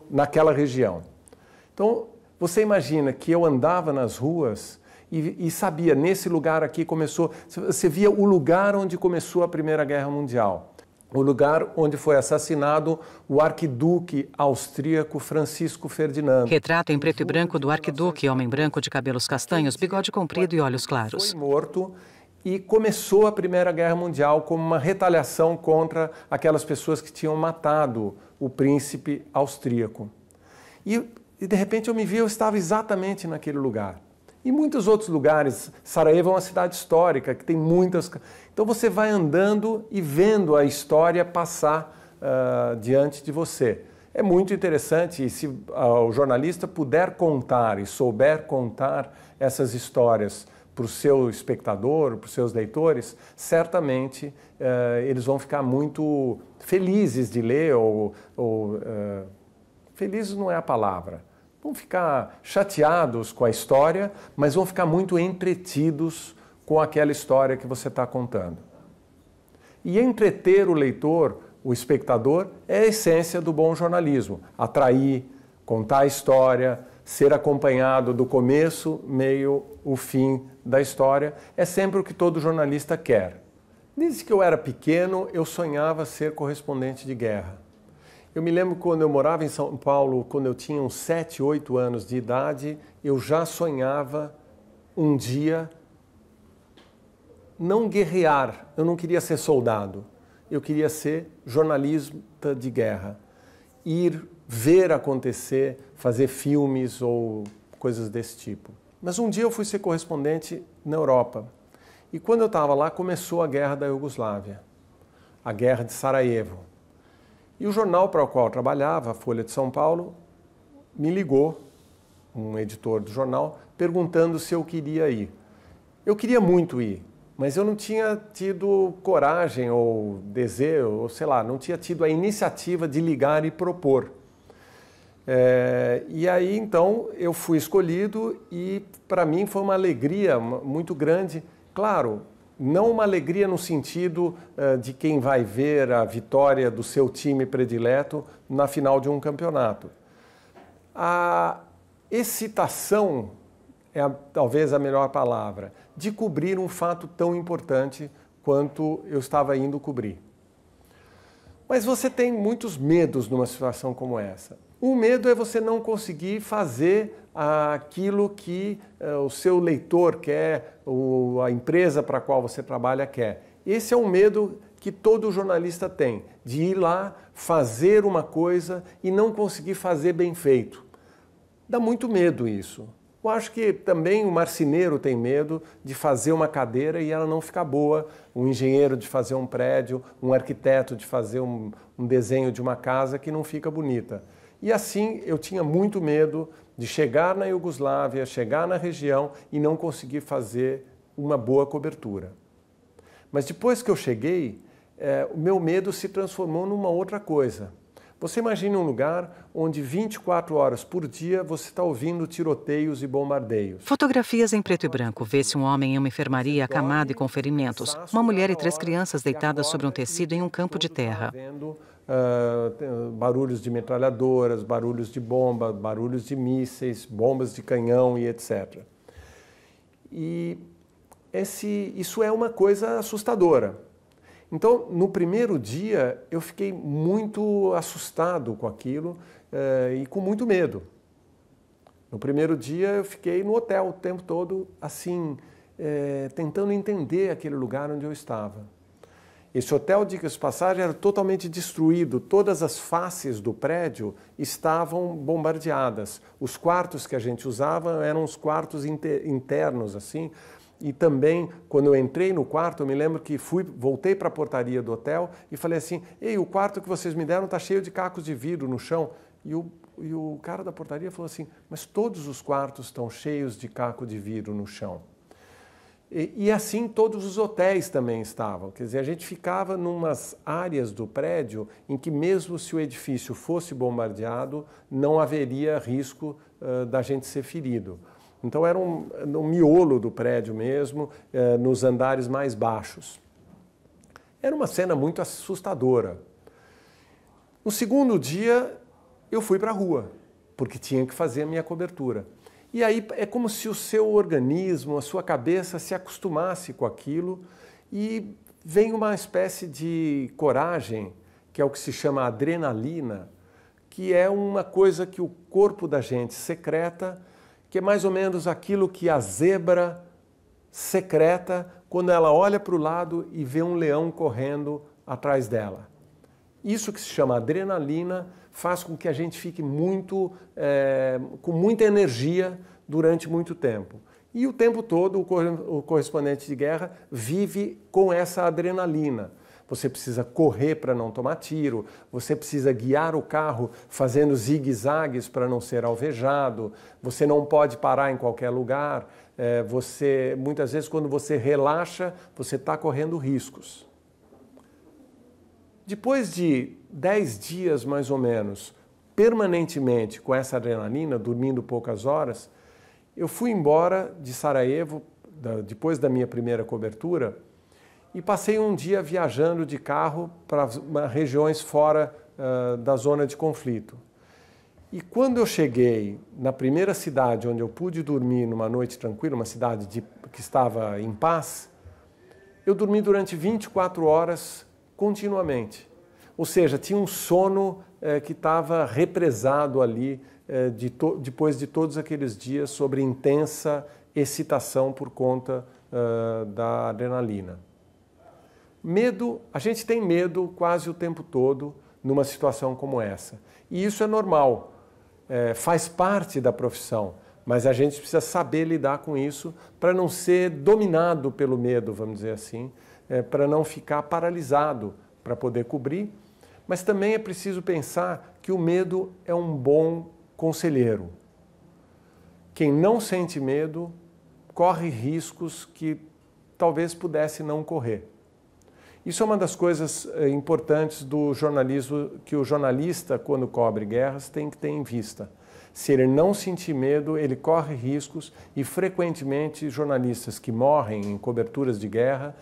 naquela região. Então, você imagina que eu andava nas ruas e sabia, nesse lugar aqui começou... Você via o lugar onde começou a Primeira Guerra Mundial. O lugar onde foi assassinado o arquiduque austríaco Francisco Ferdinando. Retrato em preto e branco do arquiduque, homem branco de cabelos castanhos, bigode comprido e olhos claros. Foi morto e começou a Primeira Guerra Mundial como uma retaliação contra aquelas pessoas que tinham matado o príncipe austríaco. E de repente eu estava exatamente naquele lugar. E muitos outros lugares. Sarajevo é uma cidade histórica, que tem muitas... Então você vai andando e vendo a história passar diante de você. É muito interessante, e se o jornalista puder contar e souber contar essas histórias para o seu espectador, para os seus leitores, certamente eles vão ficar muito felizes de ler, felizes não é a palavra, vão ficar chateados com a história, mas vão ficar muito entretidos com aquela história que você está contando. E entreter o leitor, o espectador, é a essência do bom jornalismo. Atrair, contar a história, ser acompanhado do começo, meio, o fim da história, é sempre o que todo jornalista quer. Desde que eu era pequeno, eu sonhava ser correspondente de guerra. Eu me lembro quando eu morava em São Paulo, quando eu tinha uns 7, 8 anos de idade, eu já sonhava um dia não guerrear, eu não queria ser soldado, eu queria ser jornalista de guerra, ir ver acontecer, fazer filmes ou coisas desse tipo. Mas um dia eu fui ser correspondente na Europa. E quando eu estava lá, começou a guerra da Iugoslávia, a guerra de Sarajevo. E o jornal para o qual eu trabalhava, a Folha de São Paulo, me ligou, um editor do jornal, perguntando se eu queria ir. Eu queria muito ir, mas eu não tinha tido coragem ou desejo, ou sei lá, não tinha tido a iniciativa de ligar e propor. E aí, então, eu fui escolhido e, para mim, foi uma alegria muito grande. Claro, não uma alegria no sentido de quem vai ver a vitória do seu time predileto na final de um campeonato. A excitação é talvez a melhor palavra, de cobrir um fato tão importante quanto eu estava indo cobrir. Mas você tem muitos medos numa situação como essa. O medo é você não conseguir fazer aquilo que o seu leitor quer, ou a empresa para a qual você trabalha quer. Esse é um medo que todo jornalista tem, de ir lá, fazer uma coisa e não conseguir fazer bem feito. Dá muito medo isso. Eu acho que também o marceneiro tem medo de fazer uma cadeira e ela não ficar boa, um engenheiro de fazer um prédio, um arquiteto de fazer um desenho de uma casa que não fica bonita. E assim eu tinha muito medo de chegar na Iugoslávia, chegar na região e não conseguir fazer uma boa cobertura. Mas depois que eu cheguei, o meu medo se transformou numa outra coisa. Você imagina um lugar onde 24 horas por dia você está ouvindo tiroteios e bombardeios. Fotografias em preto e branco. Vê-se um homem em uma enfermaria acamado e com ferimentos. Uma mulher e 3 crianças deitadas sobre um tecido em um campo de terra. Barulhos de metralhadoras, barulhos de bomba, barulhos de mísseis, bombas de canhão e etc. E isso é uma coisa assustadora. Então, no primeiro dia, eu fiquei muito assustado com aquilo e com muito medo. No primeiro dia, eu fiquei no hotel o tempo todo, assim, tentando entender aquele lugar onde eu estava. Esse hotel, diga-se de passagem, era totalmente destruído. Todas as faces do prédio estavam bombardeadas. Os quartos que a gente usava eram os quartos internos, assim. E também, quando eu entrei no quarto, eu me lembro que voltei para a portaria do hotel e falei assim, ei, o quarto que vocês me deram está cheio de cacos de vidro no chão. E o cara da portaria falou assim, mas todos os quartos estão cheios de caco de vidro no chão. E assim todos os hotéis também estavam. Quer dizer, a gente ficava numas áreas do prédio em que mesmo se o edifício fosse bombardeado, não haveria risco da gente ser ferido. Então era no miolo do prédio mesmo, nos andares mais baixos. Era uma cena muito assustadora. No segundo dia, eu fui para a rua, porque tinha que fazer a minha cobertura. E aí é como se o seu organismo, a sua cabeça se acostumasse com aquilo e vem uma espécie de coragem, que é o que se chama adrenalina, que é uma coisa que o corpo da gente secreta, que é mais ou menos aquilo que a zebra secreta quando ela olha para o lado e vê um leão correndo atrás dela. Isso que se chama adrenalina faz com que a gente fique com muita energia durante muito tempo. E o tempo todo o correspondente de guerra vive com essa adrenalina. Você precisa correr para não tomar tiro, você precisa guiar o carro fazendo zigue-zagues para não ser alvejado, você não pode parar em qualquer lugar, muitas vezes quando você relaxa, você está correndo riscos. Depois de 10 dias mais ou menos, permanentemente com essa adrenalina, dormindo poucas horas, eu fui embora de Sarajevo, depois da minha primeira cobertura, e passei um dia viajando de carro para regiões fora da zona de conflito. E quando eu cheguei na primeira cidade onde eu pude dormir numa noite tranquila, uma cidade que estava em paz, eu dormi durante 24 horas continuamente. Ou seja, tinha um sono que estava represado ali depois de todos aqueles dias sobre intensa excitação por conta da adrenalina. Medo, a gente tem medo quase o tempo todo numa situação como essa. E isso é normal, faz parte da profissão, mas a gente precisa saber lidar com isso para não ser dominado pelo medo, vamos dizer assim, para não ficar paralisado para poder cobrir. Mas também é preciso pensar que o medo é um bom conselheiro. Quem não sente medo corre riscos que talvez pudesse não correr. Isso é uma das coisas importantes do jornalismo que o jornalista, quando cobre guerras, tem que ter em vista. Se ele não sentir medo, ele corre riscos e, frequentemente, jornalistas que morrem em coberturas de guerra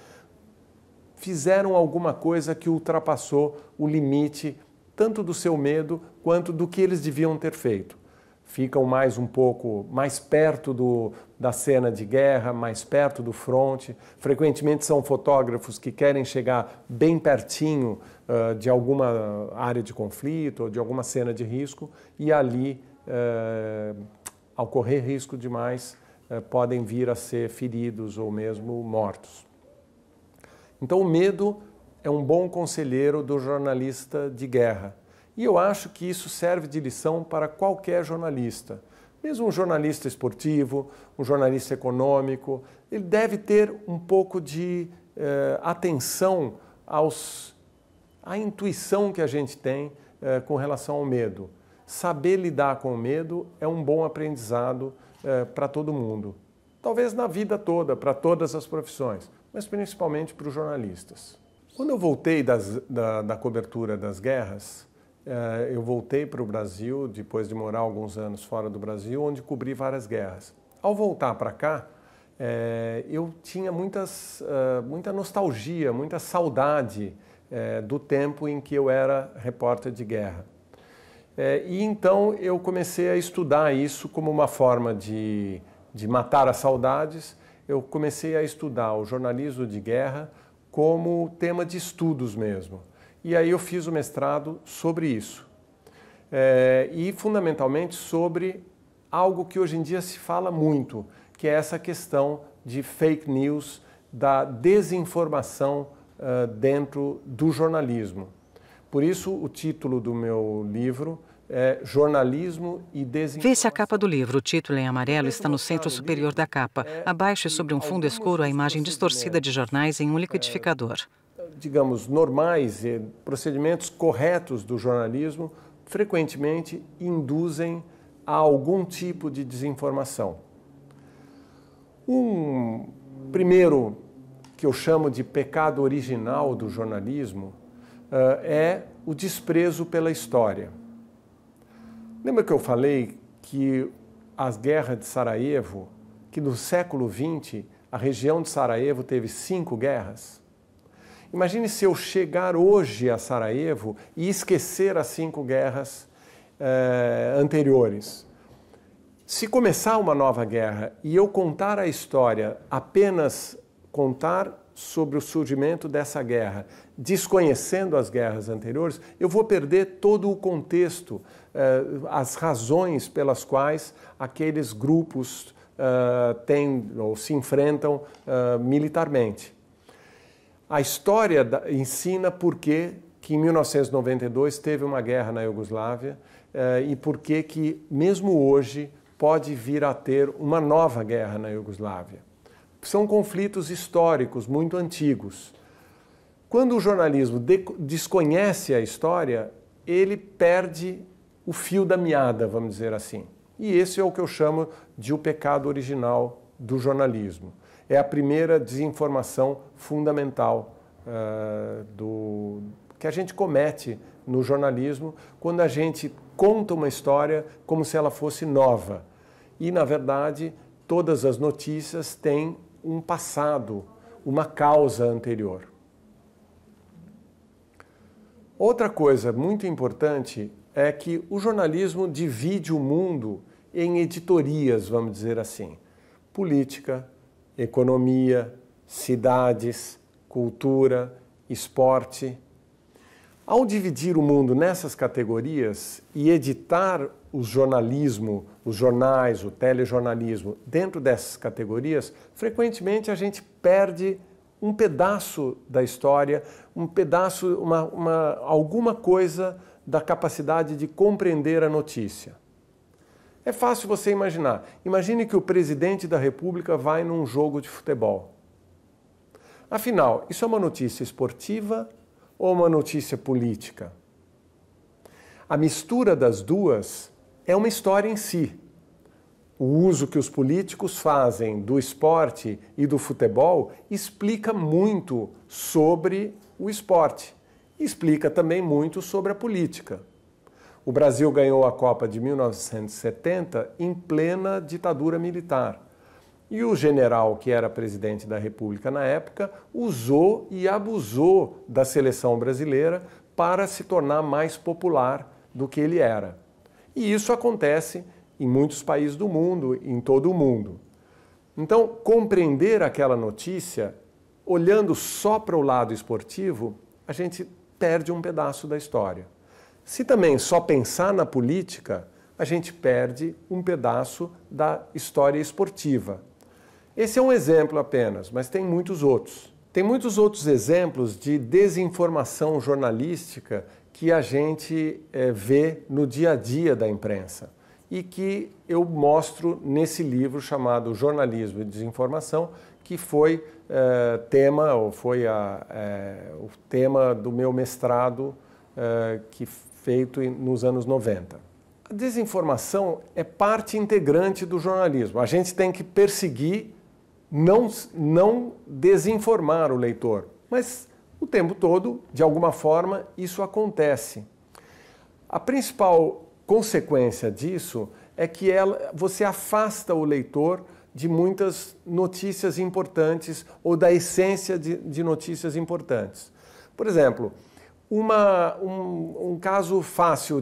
fizeram alguma coisa que ultrapassou o limite tanto do seu medo quanto do que eles deviam ter feito. Ficam um pouco mais perto da cena de guerra, mais perto do fronte. Frequentemente são fotógrafos que querem chegar bem pertinho de alguma área de conflito ou de alguma cena de risco e ali, ao correr risco demais, podem vir a ser feridos ou mesmo mortos. Então o medo é um bom conselheiro do jornalista de guerra. E eu acho que isso serve de lição para qualquer jornalista. Mesmo um jornalista esportivo, um jornalista econômico, ele deve ter um pouco de atenção à intuição que a gente tem com relação ao medo. Saber lidar com o medo é um bom aprendizado para todo mundo. Talvez na vida toda, para todas as profissões, mas principalmente para os jornalistas. Quando eu voltei da cobertura das guerras, eu voltei para o Brasil, depois de morar alguns anos fora do Brasil, onde cobri várias guerras. Ao voltar para cá, eu tinha muita nostalgia, muita saudade do tempo em que eu era repórter de guerra. E então eu comecei a estudar isso como uma forma de matar as saudades. Eu comecei a estudar o jornalismo de guerra como tema de estudos mesmo. E aí eu fiz o mestrado sobre isso. E fundamentalmente sobre algo que hoje em dia se fala muito, que é essa questão de fake news, da desinformação dentro do jornalismo. Por isso o título do meu livro é Jornalismo e Desinformação. Vê-se a capa do livro. O título em amarelo está no centro superior da capa. Abaixo, sobre um fundo escuro, a imagem distorcida de jornais em um liquidificador. Digamos, normais e procedimentos corretos do jornalismo frequentemente induzem a algum tipo de desinformação. Um primeiro, que eu chamo de pecado original do jornalismo, é o desprezo pela história. Lembra que eu falei que as guerras de Sarajevo, que no século XX, a região de Sarajevo teve 5 guerras? Imagine se eu chegar hoje a Sarajevo e esquecer as 5 guerras anteriores. Se começar uma nova guerra e eu contar a história, apenas contar sobre o surgimento dessa guerra, desconhecendo as guerras anteriores, eu vou perder todo o contexto, as razões pelas quais aqueles grupos têm ou se enfrentam militarmente. A história ensina por que em 1992 teve uma guerra na Iugoslávia e por que mesmo hoje pode vir a ter uma nova guerra na Iugoslávia. São conflitos históricos muito antigos. Quando o jornalismo desconhece a história, ele perde o fio da meada, vamos dizer assim. E esse é o que eu chamo de o pecado original do jornalismo. É a primeira desinformação fundamental que a gente comete no jornalismo quando a gente conta uma história como se ela fosse nova. E, na verdade, todas as notícias têm um passado, uma causa anterior. Outra coisa muito importante é que o jornalismo divide o mundo em editorias, vamos dizer assim. Política, economia, cidades, cultura, esporte. Ao dividir o mundo nessas categorias e editar o jornalismo, os jornais, o telejornalismo dentro dessas categorias, frequentemente a gente perde um pedaço da história, um pedaço, alguma coisa da capacidade de compreender a notícia. É fácil você imaginar. Imagine que o presidente da República vai num jogo de futebol. Afinal, isso é uma notícia esportiva ou uma notícia política? A mistura das duas é uma história em si. O uso que os políticos fazem do esporte e do futebol explica muito sobre o esporte. Explica também muito sobre a política. O Brasil ganhou a Copa de 1970 em plena ditadura militar. E o general, que era presidente da República na época, usou e abusou da seleção brasileira para se tornar mais popular do que ele era. E isso acontece em muitos países do mundo, em todo o mundo. Então, compreender aquela notícia, olhando só para o lado esportivo, a gente perde um pedaço da história. Se também só pensar na política, a gente perde um pedaço da história esportiva. Esse é um exemplo apenas, mas tem muitos outros. Tem muitos outros exemplos de desinformação jornalística que a gente vê no dia a dia da imprensa e que eu mostro nesse livro chamado Jornalismo e Desinformação, que foi o tema do meu mestrado feito nos anos 90. A desinformação é parte integrante do jornalismo. A gente tem que perseguir não desinformar o leitor, mas o tempo todo, de alguma forma, isso acontece. A principal consequência disso é que você afasta o leitor de muitas notícias importantes ou da essência de notícias importantes. Por exemplo, um caso fácil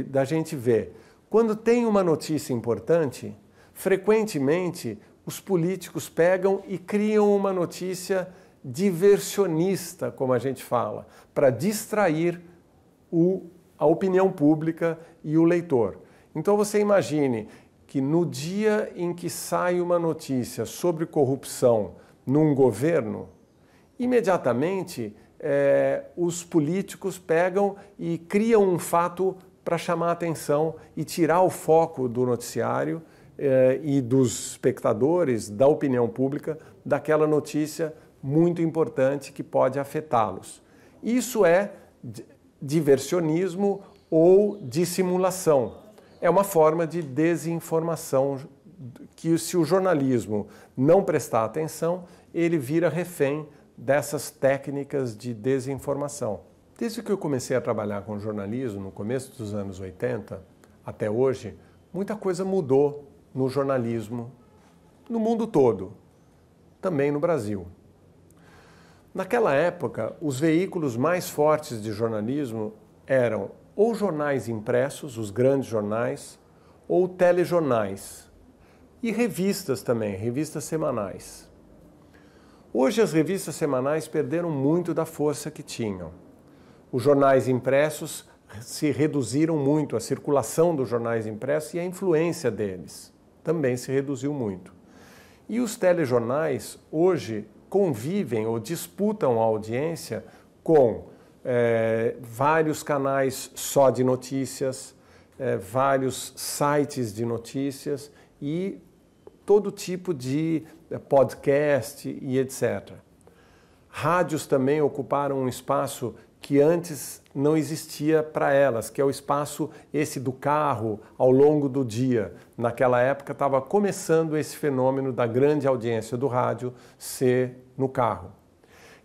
da gente ver. Quando tem uma notícia importante, frequentemente os políticos pegam e criam uma notícia diversionista, como a gente fala, para distrair a opinião pública e o leitor. Então você imagine que no dia em que sai uma notícia sobre corrupção num governo, imediatamente os políticos pegam e criam um fato para chamar a atenção e tirar o foco do noticiário e dos espectadores, da opinião pública, daquela notícia muito importante que pode afetá-los. Isso é diversionismo ou dissimulação. É uma forma de desinformação que, se o jornalismo não prestar atenção, ele vira refém dessas técnicas de desinformação. Desde que eu comecei a trabalhar com jornalismo, no começo dos anos 80, até hoje, muita coisa mudou no jornalismo, no mundo todo, também no Brasil. Naquela época, os veículos mais fortes de jornalismo eram ou jornais impressos, os grandes jornais, ou telejornais, e revistas também, revistas semanais. Hoje as revistas semanais perderam muito da força que tinham. Os jornais impressos se reduziram muito, a circulação dos jornais impressos e a influência deles também se reduziu muito. E os telejornais hoje convivem ou disputam a audiência com vários canais só de notícias, vários sites de notícias e todo tipo de podcast e etc. Rádios também ocuparam um espaço que antes não existia para elas, que é o espaço esse do carro ao longo do dia. Naquela época estava começando esse fenômeno da grande audiência do rádio ser no carro.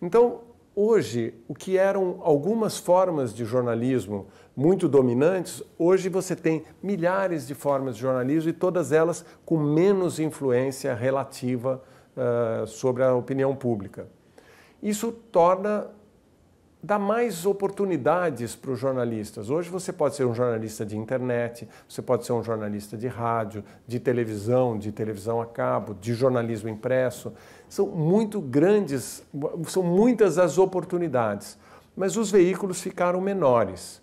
Então, hoje, o que eram algumas formas de jornalismo muito dominantes, hoje você tem milhares de formas de jornalismo e todas elas com menos influência relativa sobre a opinião pública. Isso dá mais oportunidades para os jornalistas. Hoje você pode ser um jornalista de internet, você pode ser um jornalista de rádio, de televisão a cabo, de jornalismo impresso. São muito grandes, são muitas as oportunidades, mas os veículos ficaram menores.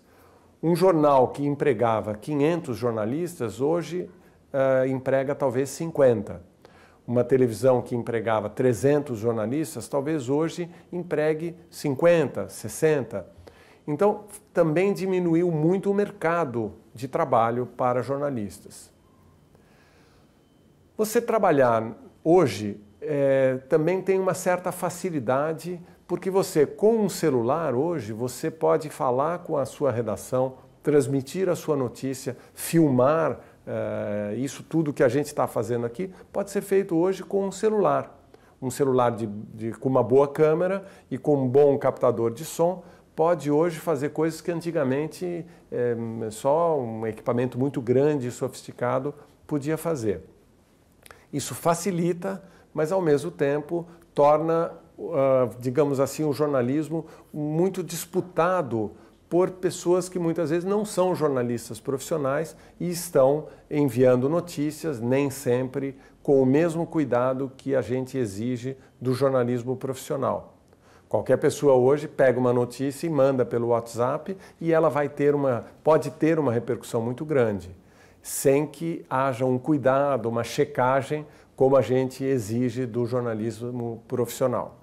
Um jornal que empregava 500 jornalistas, hoje emprega talvez 50. Uma televisão que empregava 300 jornalistas, talvez hoje empregue 50, 60. Então, também diminuiu muito o mercado de trabalho para jornalistas. Você trabalhar hoje também tem uma certa facilidade, porque você, com um celular hoje, você pode falar com a sua redação, transmitir a sua notícia, filmar. Isso tudo que a gente está fazendo aqui pode ser feito hoje com um celular. Um celular com uma boa câmera e com um bom captador de som pode hoje fazer coisas que antigamente só um equipamento muito grande e sofisticado podia fazer. Isso facilita, mas ao mesmo tempo torna, digamos assim, o jornalismo muito disputado por pessoas que muitas vezes não são jornalistas profissionais e estão enviando notícias, nem sempre com o mesmo cuidado que a gente exige do jornalismo profissional. Qualquer pessoa hoje pega uma notícia e manda pelo WhatsApp e ela pode ter uma repercussão muito grande, sem que haja um cuidado, uma checagem, como a gente exige do jornalismo profissional.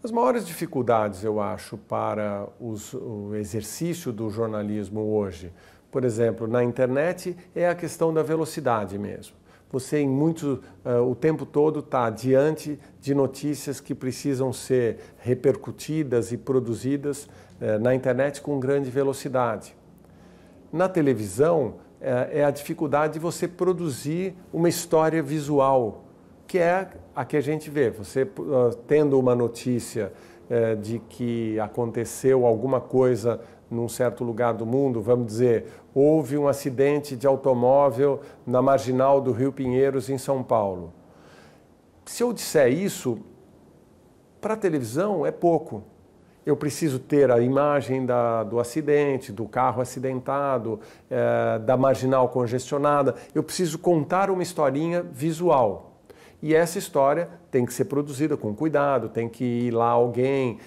As maiores dificuldades, eu acho, para o exercício do jornalismo hoje, por exemplo, na internet, é a questão da velocidade mesmo. Você, o tempo todo, está diante de notícias que precisam ser repercutidas e produzidas na internet com grande velocidade. Na televisão, é a dificuldade de você produzir uma história visual, que é a que a gente vê. Você tendo uma notícia de que aconteceu alguma coisa num certo lugar do mundo, vamos dizer, houve um acidente de automóvel na marginal do Rio Pinheiros, em São Paulo. Se eu disser isso, para a televisão é pouco. Eu preciso ter a imagem do acidente, do carro acidentado, da marginal congestionada. Eu preciso contar uma historinha visual. E essa história tem que ser produzida com cuidado, tem que ir lá alguém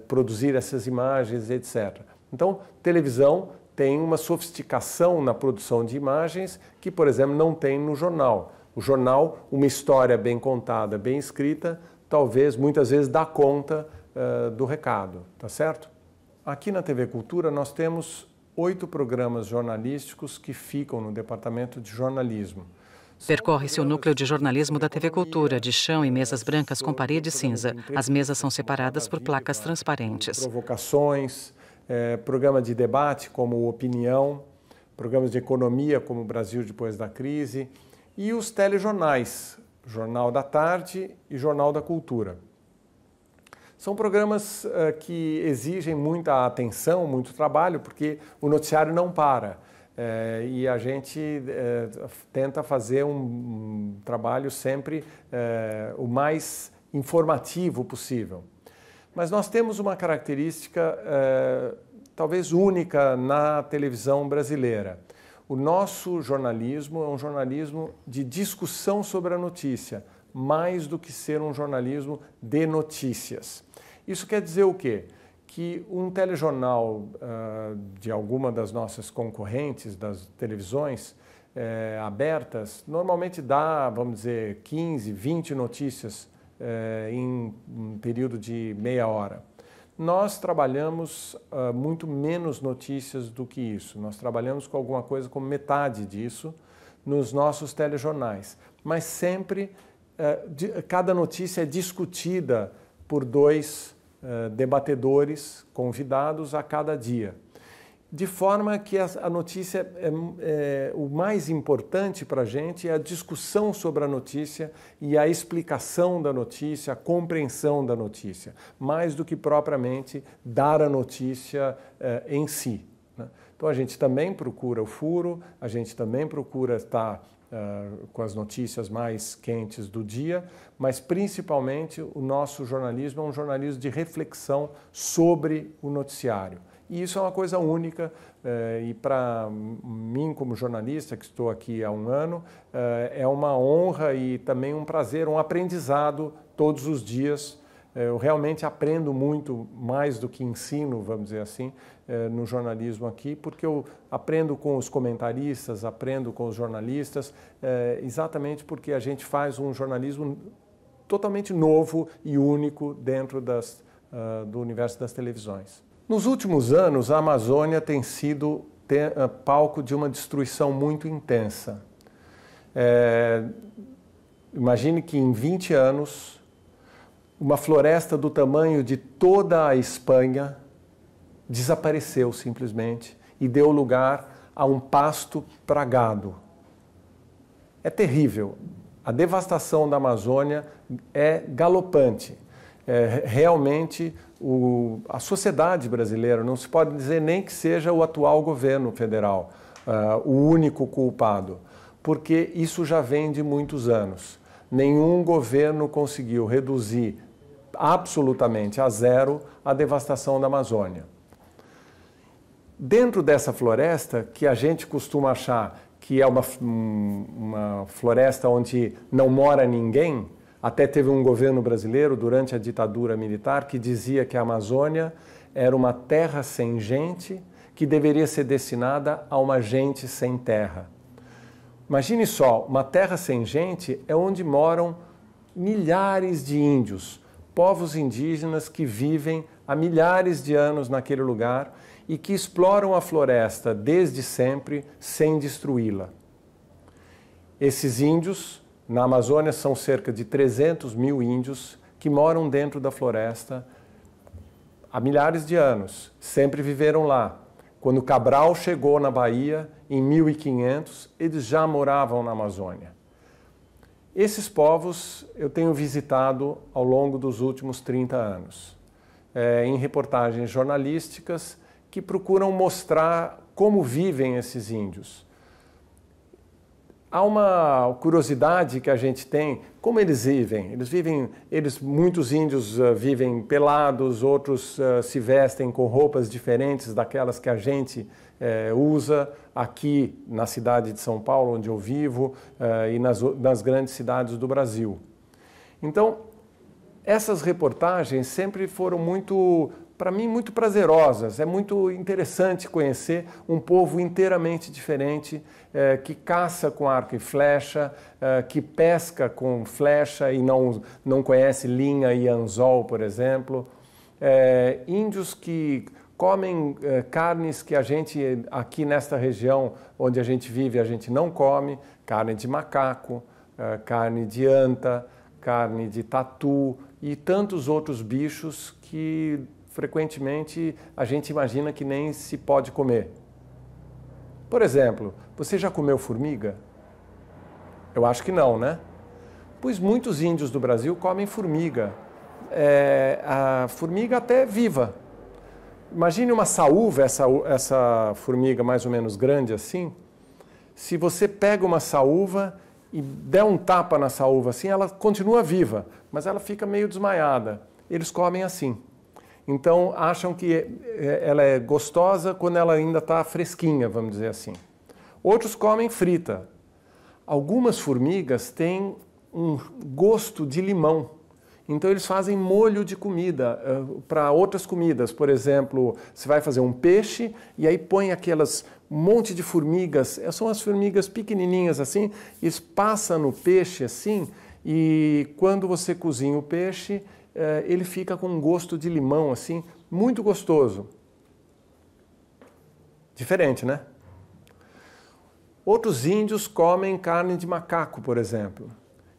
produzir essas imagens, etc. Então, televisão tem uma sofisticação na produção de imagens que, por exemplo, não tem no jornal. O jornal, uma história bem contada, bem escrita, talvez, muitas vezes, dá conta do recado, tá certo? Aqui na TV Cultura nós temos 8 programas jornalísticos que ficam no departamento de jornalismo. Percorre-se o núcleo de jornalismo da TV Cultura, de chão e mesas brancas com parede cinza. As mesas são separadas por placas transparentes. Provocações, programa de debate como Opinião, programas de economia como Brasil depois da crise e os telejornais, Jornal da Tarde e Jornal da Cultura. São programas que exigem muita atenção, muito trabalho, porque o noticiário não para. E a gente tenta fazer um trabalho sempre o mais informativo possível. Mas nós temos uma característica talvez única na televisão brasileira. O nosso jornalismo é um jornalismo de discussão sobre a notícia, mais do que ser um jornalismo de notícias. Isso quer dizer o quê? Que um telejornal de alguma das nossas concorrentes, das televisões abertas, normalmente dá, vamos dizer, 15, 20 notícias em um período de meia hora. Nós trabalhamos muito menos notícias do que isso. Nós trabalhamos com alguma coisa como metade disso, nos nossos telejornais, mas sempre cada notícia é discutida por 2 debatedores convidados a cada dia. De forma que a notícia, o mais importante para a gente é a discussão sobre a notícia e a explicação da notícia, a compreensão da notícia, mais do que propriamente dar a notícia em si, né? Então a gente também procura o furo, a gente também procura estar com as notícias mais quentes do dia, mas principalmente o nosso jornalismo é um jornalismo de reflexão sobre o noticiário. E isso é uma coisa única e para mim como jornalista, que estou aqui há 1 ano, é uma honra e também um prazer, um aprendizado todos os dias. Eu realmente aprendo muito mais do que ensino, vamos dizer assim, no jornalismo aqui, porque eu aprendo com os comentaristas, aprendo com os jornalistas, exatamente porque a gente faz um jornalismo totalmente novo e único dentro do universo das televisões. Nos últimos anos, a Amazônia tem sido palco de uma destruição muito intensa. Imagine que em 20 anos, uma floresta do tamanho de toda a Espanha desapareceu simplesmente e deu lugar a um pasto para gado. É terrível. A devastação da Amazônia é galopante. Realmente, a sociedade brasileira, não se pode dizer nem que seja o atual governo federal o único culpado, porque isso já vem de muitos anos. Nenhum governo conseguiu reduzir absolutamente a zero a devastação da Amazônia. Dentro dessa floresta, que a gente costuma achar que é uma floresta onde não mora ninguém, até teve um governo brasileiro, durante a ditadura militar, que dizia que a Amazônia era uma terra sem gente que deveria ser destinada a uma gente sem terra. Imagine só, uma terra sem gente é onde moram milhares de índios, povos indígenas que vivem há milhares de anos naquele lugar e que exploram a floresta desde sempre sem destruí-la. Esses índios na Amazônia são cerca de 300 mil índios que moram dentro da floresta há milhares de anos, sempre viveram lá. Quando Cabral chegou na Bahia, em 1500, eles já moravam na Amazônia. Esses povos eu tenho visitado ao longo dos últimos 30 anos, em reportagens jornalísticas que procuram mostrar como vivem esses índios. Há uma curiosidade que a gente tem, como eles vivem. Muitos índios vivem pelados, outros se vestem com roupas diferentes daquelas que a gente usa aqui na cidade de São Paulo, onde eu vivo, e nas grandes cidades do Brasil. Então, essas reportagens sempre foram para mim, muito prazerosas. É muito interessante conhecer um povo inteiramente diferente, que caça com arco e flecha, que pesca com flecha e não conhece linha e anzol, por exemplo. Índios que comem carnes que a gente, aqui nesta região onde a gente vive, a gente não come, carne de macaco, carne de anta, carne de tatu e tantos outros bichos que frequentemente a gente imagina que nem se pode comer. Por exemplo, você já comeu formiga? Eu acho que não, né? Pois muitos índios do Brasil comem formiga. A formiga até viva. Imagine uma saúva, essa formiga mais ou menos grande assim. Se você pega uma saúva e der um tapa na saúva assim, ela continua viva, mas ela fica meio desmaiada. Eles comem assim. Então, acham que ela é gostosa quando ela ainda está fresquinha, vamos dizer assim. Outros comem frita. Algumas formigas têm um gosto de limão. Então, eles fazem molho de comida para outras comidas. Por exemplo, você vai fazer um peixe e aí põe aquelas monte de formigas. São as formigas pequenininhas assim, eles passam no peixe assim e quando você cozinha o peixe, ele fica com um gosto de limão, assim, muito gostoso. Diferente, né? Outros índios comem carne de macaco, por exemplo,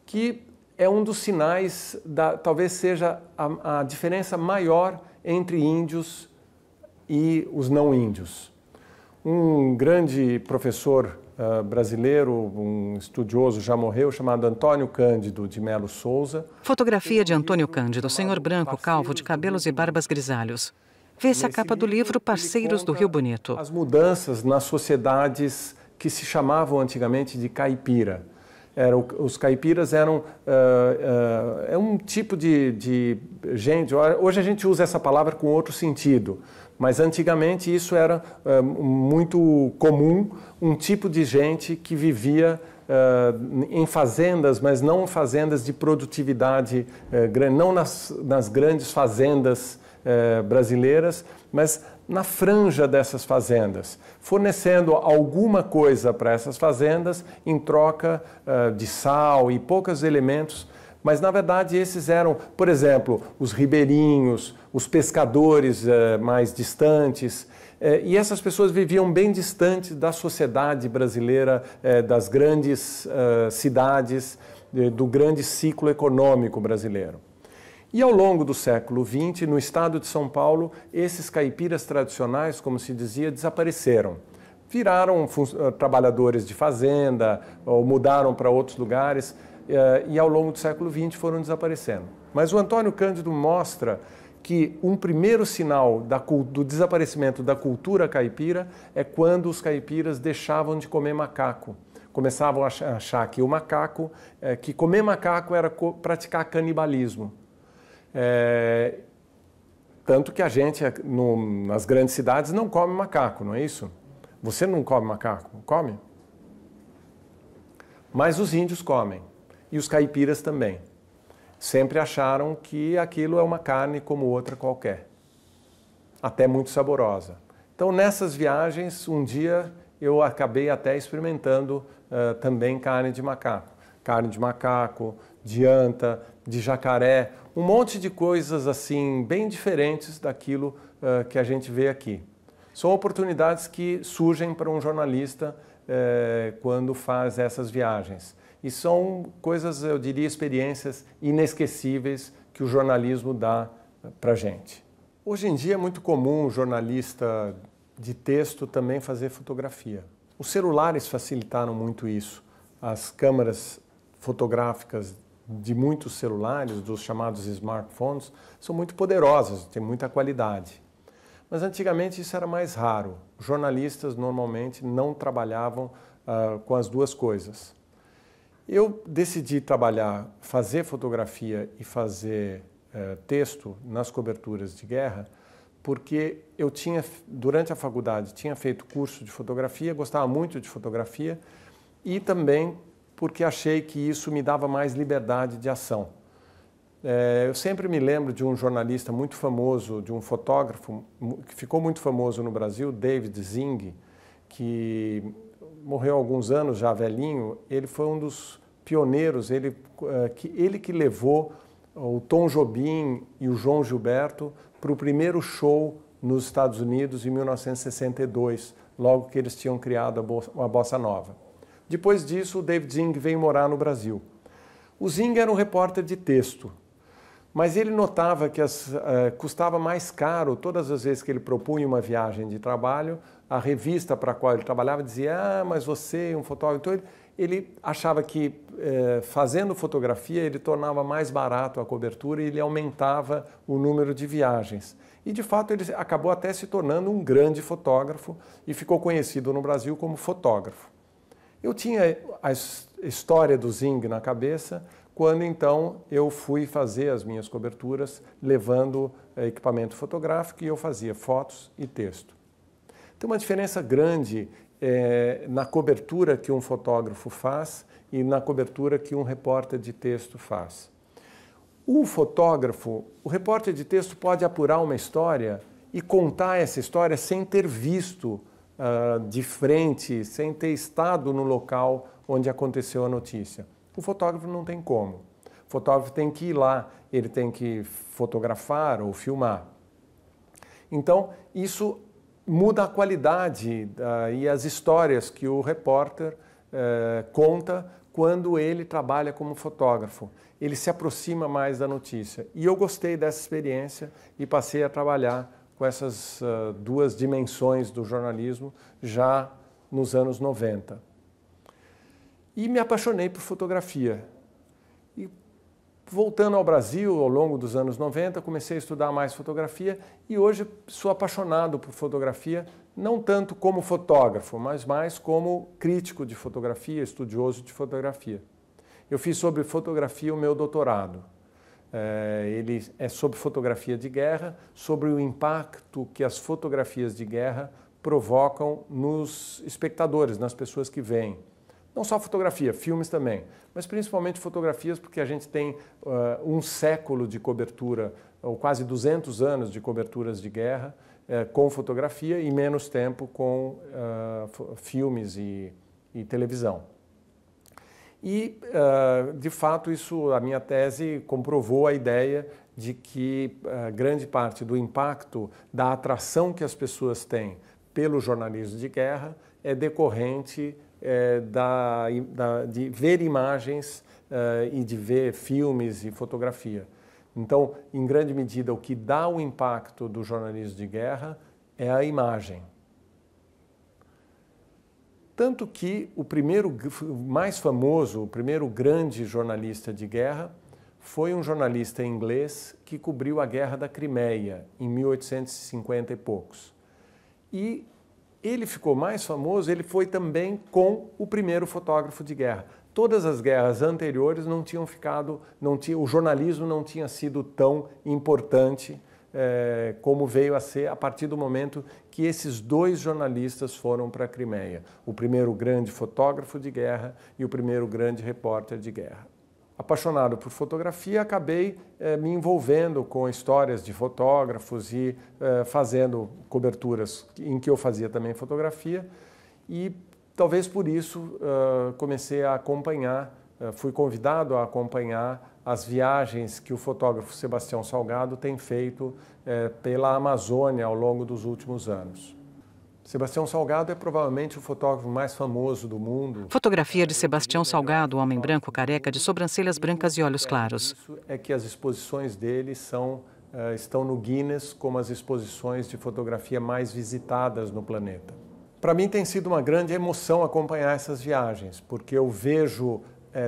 que é um dos sinais, talvez seja a diferença maior entre índios e os não índios. Um grande professor brasileiro, um estudioso, já morreu, chamado Antônio Cândido de Melo Souza. Fotografia de Antônio Cândido, senhor branco, calvo, de cabelos e barbas grisalhos. Vê-se a capa do livro Parceiros do Rio Bonito. As mudanças nas sociedades que se chamavam antigamente de caipira. Os caipiras eram um tipo de gente. Hoje a gente usa essa palavra com outro sentido, mas antigamente isso era muito comum, um tipo de gente que vivia em fazendas, mas não fazendas de produtividade grande, não nas grandes fazendas brasileiras, mas na franja dessas fazendas, fornecendo alguma coisa para essas fazendas em troca de sal e poucos elementos, mas na verdade esses eram, por exemplo, os ribeirinhos, os pescadores mais distantes, e essas pessoas viviam bem distantes da sociedade brasileira, das grandes cidades, do grande ciclo econômico brasileiro. E ao longo do século XX, no estado de São Paulo, esses caipiras tradicionais, como se dizia, desapareceram. Viraram trabalhadores de fazenda, ou mudaram para outros lugares, e ao longo do século XX foram desaparecendo. Mas o Antônio Cândido mostra que um primeiro sinal do desaparecimento da cultura caipira é quando os caipiras deixavam de comer macaco. Começavam a achar que o macaco, que comer macaco era praticar canibalismo. Tanto que a gente, nas grandes cidades, não come macaco, não é isso? Você não come macaco, come? Mas os índios comem, e os caipiras também. Sempre acharam que aquilo é uma carne como outra qualquer, até muito saborosa. Então, nessas viagens, um dia eu acabei até experimentando também carne de macaco, de anta, de jacaré, um monte de coisas assim bem diferentes daquilo que a gente vê aqui. São oportunidades que surgem para um jornalista quando faz essas viagens. E são coisas, eu diria, experiências inesquecíveis que o jornalismo dá para a gente. Hoje em dia é muito comum o jornalista de texto também fazer fotografia. Os celulares facilitaram muito isso. As câmeras fotográficas de muitos celulares, dos chamados smartphones, são muito poderosas, têm muita qualidade. Mas antigamente isso era mais raro. Os jornalistas normalmente não trabalhavam com as duas coisas. Eu decidi fazer fotografia e fazer texto nas coberturas de guerra, porque eu durante a faculdade, tinha feito curso de fotografia, gostava muito de fotografia, e também porque achei que isso me dava mais liberdade de ação. Eu sempre me lembro de um jornalista muito famoso, de um fotógrafo que ficou muito famoso no Brasil, David Zing, que morreu há alguns anos, já velhinho. Ele foi um dos pioneiros, ele que levou o Tom Jobim e o João Gilberto para o primeiro show nos Estados Unidos em 1962, logo que eles tinham criado a Bossa Nova. Depois disso, o David Zing veio morar no Brasil. O Zing era um repórter de texto, mas ele notava que custava mais caro, todas as vezes que ele propunha uma viagem de trabalho, a revista para a qual ele trabalhava dizia, mas você é um fotógrafo. Então ele achava que fazendo fotografia ele tornava mais barato a cobertura e ele aumentava o número de viagens. E de fato ele acabou até se tornando um grande fotógrafo e ficou conhecido no Brasil como fotógrafo. Eu tinha a história do Zing na cabeça quando então eu fui fazer as minhas coberturas levando equipamento fotográfico e eu fazia fotos e texto. Tem uma diferença grande na cobertura que um fotógrafo faz e na cobertura que um repórter de texto faz. O fotógrafo, o repórter de texto pode apurar uma história e contar essa história sem ter visto de frente, sem ter estado no local onde aconteceu a notícia. O fotógrafo não tem como. O fotógrafo tem que ir lá, ele tem que fotografar ou filmar. Então, isso muda a qualidade e as histórias que o repórter conta quando ele trabalha como fotógrafo. Ele se aproxima mais da notícia. E eu gostei dessa experiência e passei a trabalhar com essas duas dimensões do jornalismo já nos anos 90. E me apaixonei por fotografia. E voltando ao Brasil, ao longo dos anos 90, comecei a estudar mais fotografia e hoje sou apaixonado por fotografia, não tanto como fotógrafo, mas mais como crítico de fotografia, estudioso de fotografia. Eu fiz sobre fotografia o meu doutorado. Ele é sobre fotografia de guerra, sobre o impacto que as fotografias de guerra provocam nos espectadores, nas pessoas que veem. Não só fotografia, filmes também, mas principalmente fotografias, porque a gente tem um século de cobertura, ou quase 200 anos de coberturas de guerra com fotografia e menos tempo com filmes e televisão. E, de fato, a minha tese comprovou a ideia de que grande parte do impacto da atração que as pessoas têm pelo jornalismo de guerra é decorrente de ver imagens e de ver filmes e fotografia. Então, em grande medida, o que dá o impacto do jornalismo de guerra é a imagem. Tanto que o primeiro mais famoso, o primeiro grande jornalista de guerra foi um jornalista inglês que cobriu a Guerra da Crimeia, em 1850 e poucos. E ele ficou mais famoso, ele foi também com o primeiro fotógrafo de guerra. Todas as guerras anteriores não tinham ficado, o jornalismo não tinha sido tão importante como veio a ser a partir do momento que esses dois jornalistas foram para a Crimeia. O primeiro grande fotógrafo de guerra e o primeiro grande repórter de guerra. Apaixonado por fotografia, acabei me envolvendo com histórias de fotógrafos e fazendo coberturas em que eu fazia também fotografia e talvez por isso comecei a acompanhar, fui convidado a acompanhar as viagens que o fotógrafo Sebastião Salgado tem feito pela Amazônia ao longo dos últimos anos. Sebastião Salgado é provavelmente o fotógrafo mais famoso do mundo. Fotografia de Sebastião Salgado, homem branco careca de sobrancelhas brancas e olhos claros. Isso é que as exposições dele estão no Guinness como as exposições de fotografia mais visitadas no planeta. Para mim tem sido uma grande emoção acompanhar essas viagens, porque eu vejo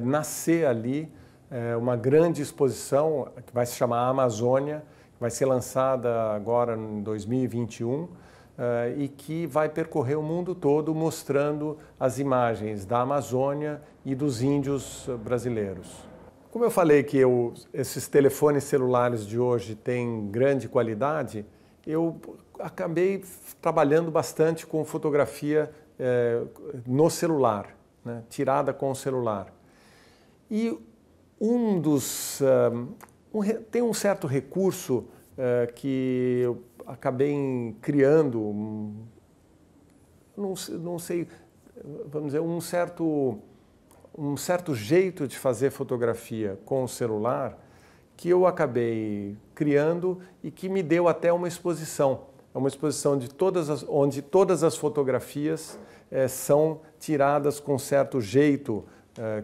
nascer ali uma grande exposição que vai se chamar Amazônia, que vai ser lançada agora em 2021 e que vai percorrer o mundo todo mostrando as imagens da Amazônia e dos índios brasileiros. Como eu falei que esses telefones celulares de hoje têm grande qualidade, eu acabei trabalhando bastante com fotografia no celular, né, tirada com o celular. E tem um certo recurso que eu acabei criando, não sei, vamos dizer, um certo jeito de fazer fotografia com o celular que eu acabei criando e que me deu até uma exposição. É uma exposição onde todas as fotografias são tiradas com certo jeito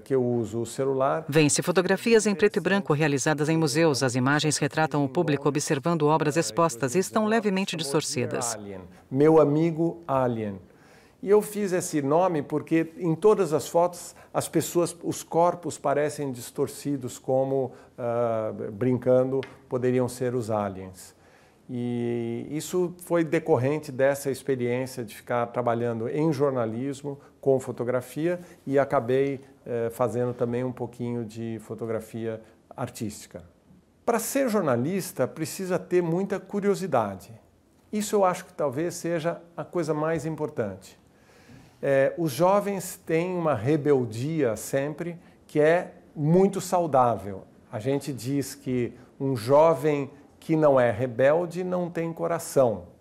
que eu uso o celular. Vêm-se fotografias em preto e branco realizadas em museus. As imagens retratam o público observando obras expostas e estão levemente distorcidas. Meu amigo Alien. E eu fiz esse nome porque em todas as fotos as pessoas, os corpos parecem distorcidos como, brincando, poderiam ser os aliens. E isso foi decorrente dessa experiência de ficar trabalhando em jornalismo com fotografia e acabei fazendo também um pouquinho de fotografia artística. Para ser jornalista precisa ter muita curiosidade. Isso eu acho que talvez seja a coisa mais importante. Os jovens têm uma rebeldia sempre que é muito saudável. A gente diz que um jovem que não é rebelde não tem coração.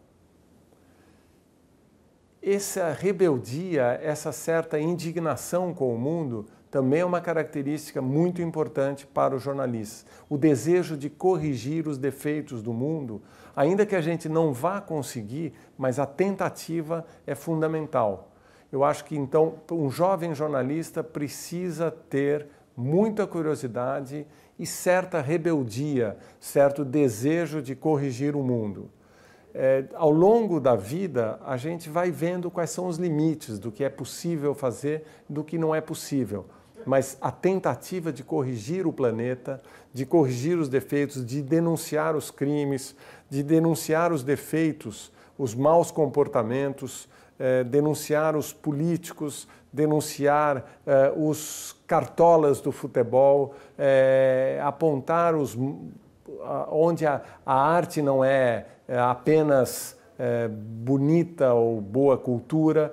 Essa rebeldia, essa certa indignação com o mundo também é uma característica muito importante para os jornalistas. O desejo de corrigir os defeitos do mundo, ainda que a gente não vá conseguir, mas a tentativa é fundamental. Eu acho que, então, um jovem jornalista precisa ter muita curiosidade e certa rebeldia, certo desejo de corrigir o mundo. Ao longo da vida, a gente vai vendo quais são os limites do que é possível fazer e do que não é possível. Mas a tentativa de corrigir o planeta, de corrigir os defeitos, de denunciar os crimes, de denunciar os defeitos, os maus comportamentos, denunciar os políticos, denunciar os cartolas do futebol, apontar onde a arte não é apenas bonita ou boa cultura.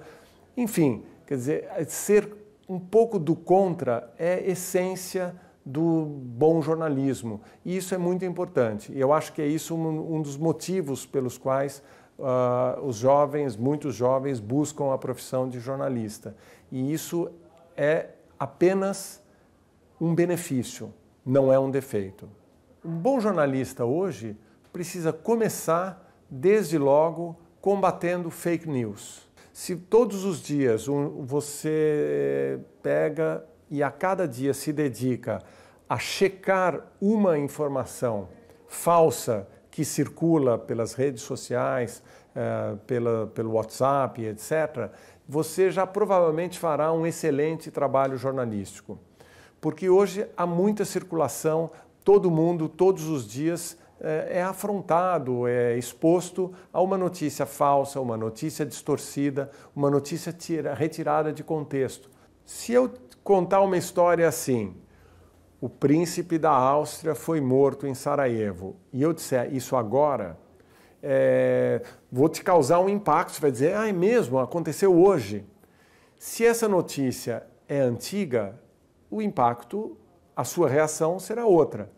Enfim, quer dizer, ser um pouco do contra é essência do bom jornalismo. E isso é muito importante. E eu acho que é isso um dos motivos pelos quais os jovens, muitos jovens, buscam a profissão de jornalista. E isso é apenas um benefício, não é um defeito. Um bom jornalista hoje precisa começar, desde logo, combatendo fake news. Se todos os dias você pega e a cada dia se dedica a checar uma informação falsa que circula pelas redes sociais, pelo WhatsApp, etc., você já provavelmente fará um excelente trabalho jornalístico. Porque hoje há muita circulação, todo mundo, todos os dias, é afrontado, é exposto a uma notícia falsa, uma notícia distorcida, uma notícia retirada de contexto. Se eu contar uma história assim, o príncipe da Áustria foi morto em Sarajevo, e eu disser isso agora, vou te causar um impacto, você vai dizer, é mesmo, aconteceu hoje. Se essa notícia é antiga, o impacto, a sua reação será outra.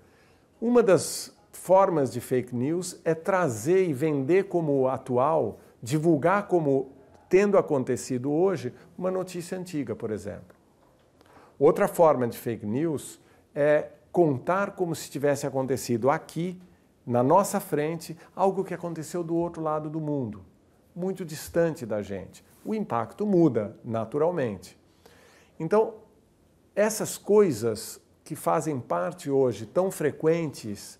Uma das formas de fake news é trazer e vender como atual, divulgar como tendo acontecido hoje, uma notícia antiga, por exemplo. Outra forma de fake news é contar como se tivesse acontecido aqui, na nossa frente, algo que aconteceu do outro lado do mundo, muito distante da gente. O impacto muda, naturalmente. Então, essas coisas que fazem parte hoje tão frequentes,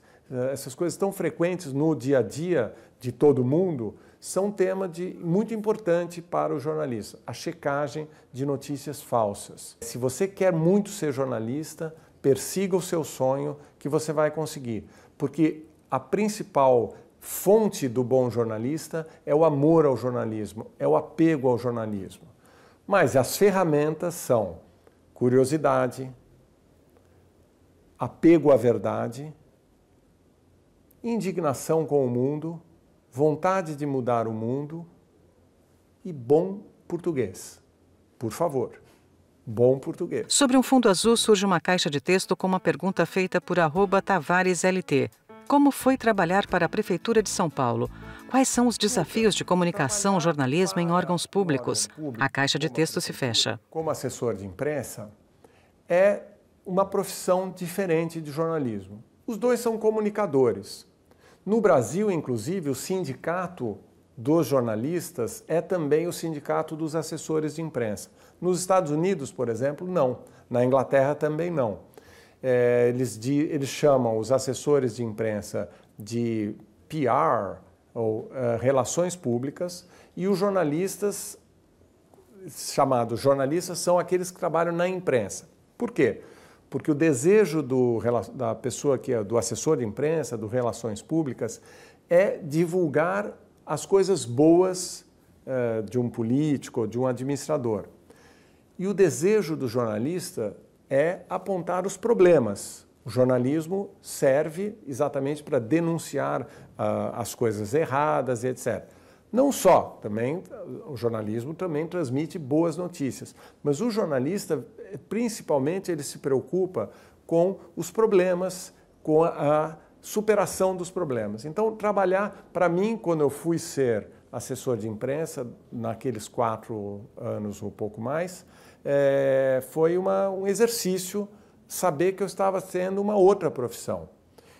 essas coisas tão frequentes no dia a dia de todo mundo, são tema muito importante para o jornalista, a checagem de notícias falsas. Se você quer muito ser jornalista, persiga o seu sonho que você vai conseguir, porque a principal fonte do bom jornalista é o amor ao jornalismo, é o apego ao jornalismo. Mas as ferramentas são curiosidade, apego à verdade, indignação com o mundo, vontade de mudar o mundo e bom português. Por favor, bom português. Sobre um fundo azul surge uma caixa de texto com uma pergunta feita por @TavaresLT. Como foi trabalhar para a Prefeitura de São Paulo? Quais são os desafios de comunicação, jornalismo em órgãos públicos? A caixa de texto se fecha. Como assessor de imprensa, é uma profissão diferente de jornalismo. Os dois são comunicadores. No Brasil, inclusive, o sindicato dos jornalistas é também o sindicato dos assessores de imprensa. Nos Estados Unidos, por exemplo, não. Na Inglaterra também não. Eles chamam os assessores de imprensa de PR, ou relações públicas, e os jornalistas, chamados jornalistas, são aqueles que trabalham na imprensa. Por quê? Porque o desejo da pessoa que é do assessor de imprensa, do relações públicas, é divulgar as coisas boas de um político, de um administrador. E o desejo do jornalista é apontar os problemas. O jornalismo serve exatamente para denunciar as coisas erradas, etc. Não só, também o jornalismo também transmite boas notícias, mas o jornalista, principalmente, ele se preocupa com os problemas, com a superação dos problemas. Então, trabalhar, para mim, quando eu fui ser assessor de imprensa, naqueles 4 anos ou pouco mais, foi um exercício saber que eu estava tendo uma outra profissão.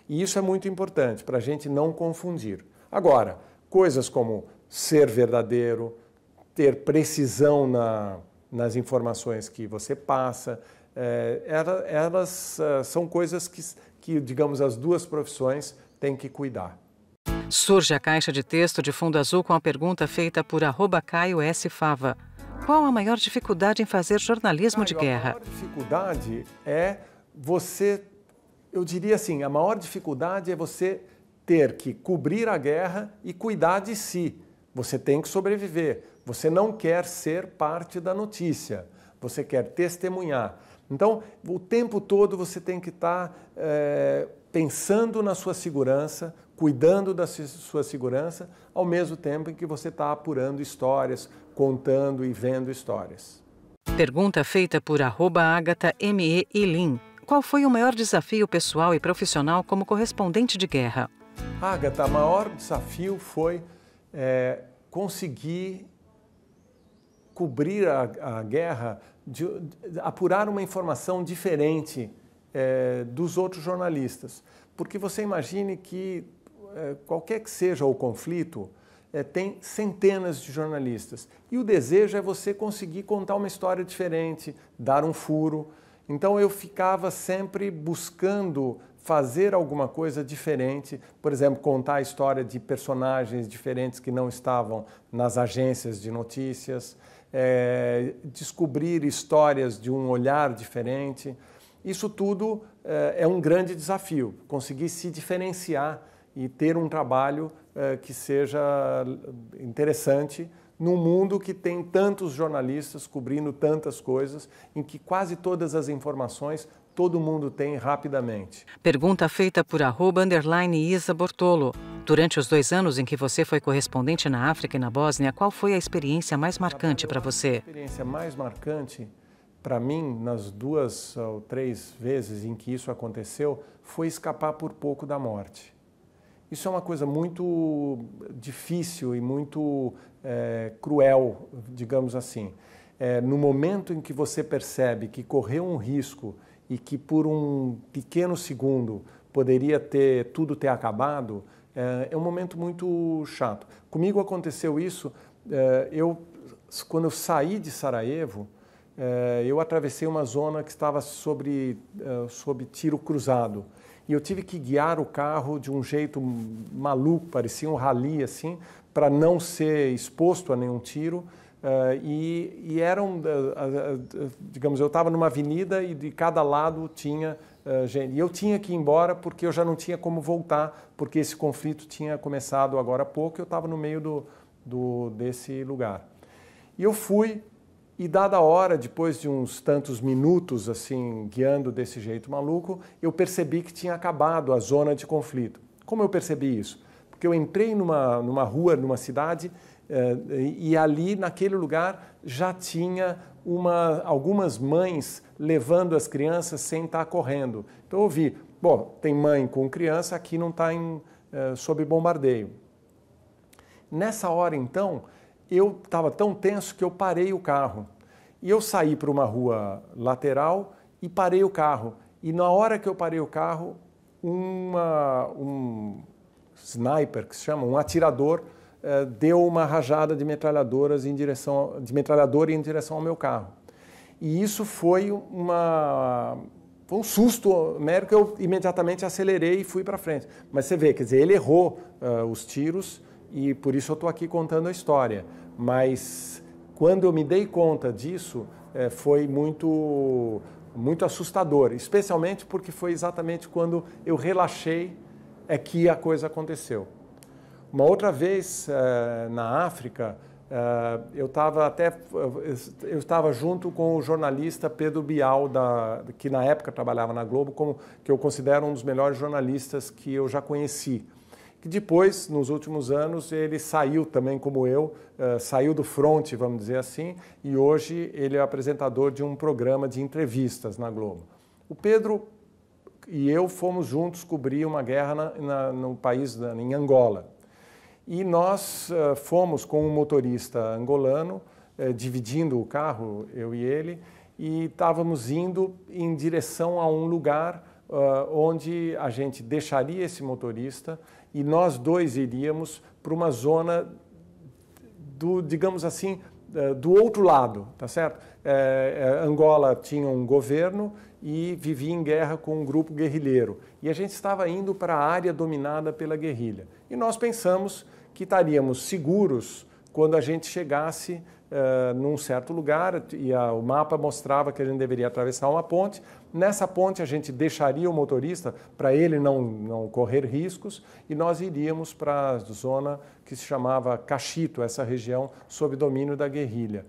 E isso é muito importante para a gente não confundir. Agora, coisas como ser verdadeiro, ter precisão nas informações que você passa, elas são coisas que, digamos, as duas profissões têm que cuidar. Surge a caixa de texto de fundo azul com a pergunta feita por @CaioSFava. Qual a maior dificuldade em fazer jornalismo de guerra? A maior dificuldade é eu diria assim, a maior dificuldade é você ter que cobrir a guerra e cuidar de si. Você tem que sobreviver. Você não quer ser parte da notícia. Você quer testemunhar. Então, o tempo todo você tem que estar pensando na sua segurança, cuidando da sua segurança, ao mesmo tempo em que você está apurando histórias, contando e vendo histórias. Pergunta feita por @AgathaMeIlin. Qual foi o maior desafio pessoal e profissional como correspondente de guerra? Agatha, o maior desafio foi conseguir cobrir a guerra, apurar uma informação diferente dos outros jornalistas. Porque você imagine que, qualquer que seja o conflito, tem centenas de jornalistas. E o desejo é você conseguir contar uma história diferente, dar um furo. Então eu ficava sempre buscando fazer alguma coisa diferente, por exemplo, contar a história de personagens diferentes que não estavam nas agências de notícias, descobrir histórias de um olhar diferente. Isso tudo é um grande desafio, conseguir se diferenciar e ter um trabalho que seja interessante num mundo que tem tantos jornalistas cobrindo tantas coisas, em que quase todas as informações todo mundo tem rapidamente. Pergunta feita por @_Isa Bortolo. Durante os 2 anos em que você foi correspondente na África e na Bósnia, qual foi a experiência mais marcante para você? A experiência mais marcante para mim, nas 2 ou 3 vezes em que isso aconteceu, foi escapar por pouco da morte. Isso é uma coisa muito difícil e muito cruel, digamos assim. No momento em que você percebe que correu um risco e que por um pequeno segundo poderia tudo ter acabado, é um momento muito chato. Comigo aconteceu isso, quando eu saí de Sarajevo, eu atravessei uma zona que estava sob tiro cruzado. E eu tive que guiar o carro de um jeito maluco, parecia um rally assim, para não ser exposto a nenhum tiro. Digamos, eu estava numa avenida e de cada lado tinha gente. E eu tinha que ir embora porque eu já não tinha como voltar, porque esse conflito tinha começado agora há pouco e eu estava no meio desse lugar. E eu fui, e dada a hora, depois de uns tantos minutos assim, guiando desse jeito maluco, eu percebi que tinha acabado a zona de conflito. Como eu percebi isso? Porque eu entrei numa rua, numa cidade, e ali, naquele lugar, já tinha algumas mães levando as crianças sem estar correndo. Então eu vi, bom, tem mãe com criança, aqui não está sob bombardeio. Nessa hora, então, eu estava tão tenso que eu parei o carro. E eu saí para uma rua lateral e parei o carro. E na hora que eu parei o carro, um sniper, que se chama, um atirador, deu uma rajada de metralhadora em direção ao meu carro. E isso foi um susto mero que eu imediatamente acelerei e fui para frente. Mas você vê, quer dizer, ele errou os tiros e por isso eu estou aqui contando a história. Mas quando eu me dei conta disso, foi muito assustador, especialmente porque foi exatamente quando eu relaxei que a coisa aconteceu. Uma outra vez, na África, eu estava junto com o jornalista Pedro Bial, que na época trabalhava na Globo, que eu considero um dos melhores jornalistas que eu já conheci. Que depois, nos últimos anos, ele saiu também como eu, saiu do front, vamos dizer assim, e hoje ele é apresentador de um programa de entrevistas na Globo. O Pedro e eu fomos juntos cobrir uma guerra no país, em Angola. E nós fomos com um motorista angolano dividindo o carro, eu e ele, e estávamos indo em direção a um lugar onde a gente deixaria esse motorista e nós dois iríamos para uma zona do, digamos assim, do outro lado, tá certo? Angola tinha um governo e vivia em guerra com um grupo guerrilheiro. E a gente estava indo para a área dominada pela guerrilha. E nós pensamos que estaríamos seguros quando a gente chegasse num certo lugar, e o mapa mostrava que a gente deveria atravessar uma ponte. Nessa ponte a gente deixaria o motorista para ele não correr riscos e nós iríamos para a zona que se chamava Cachito, essa região sob domínio da guerrilha.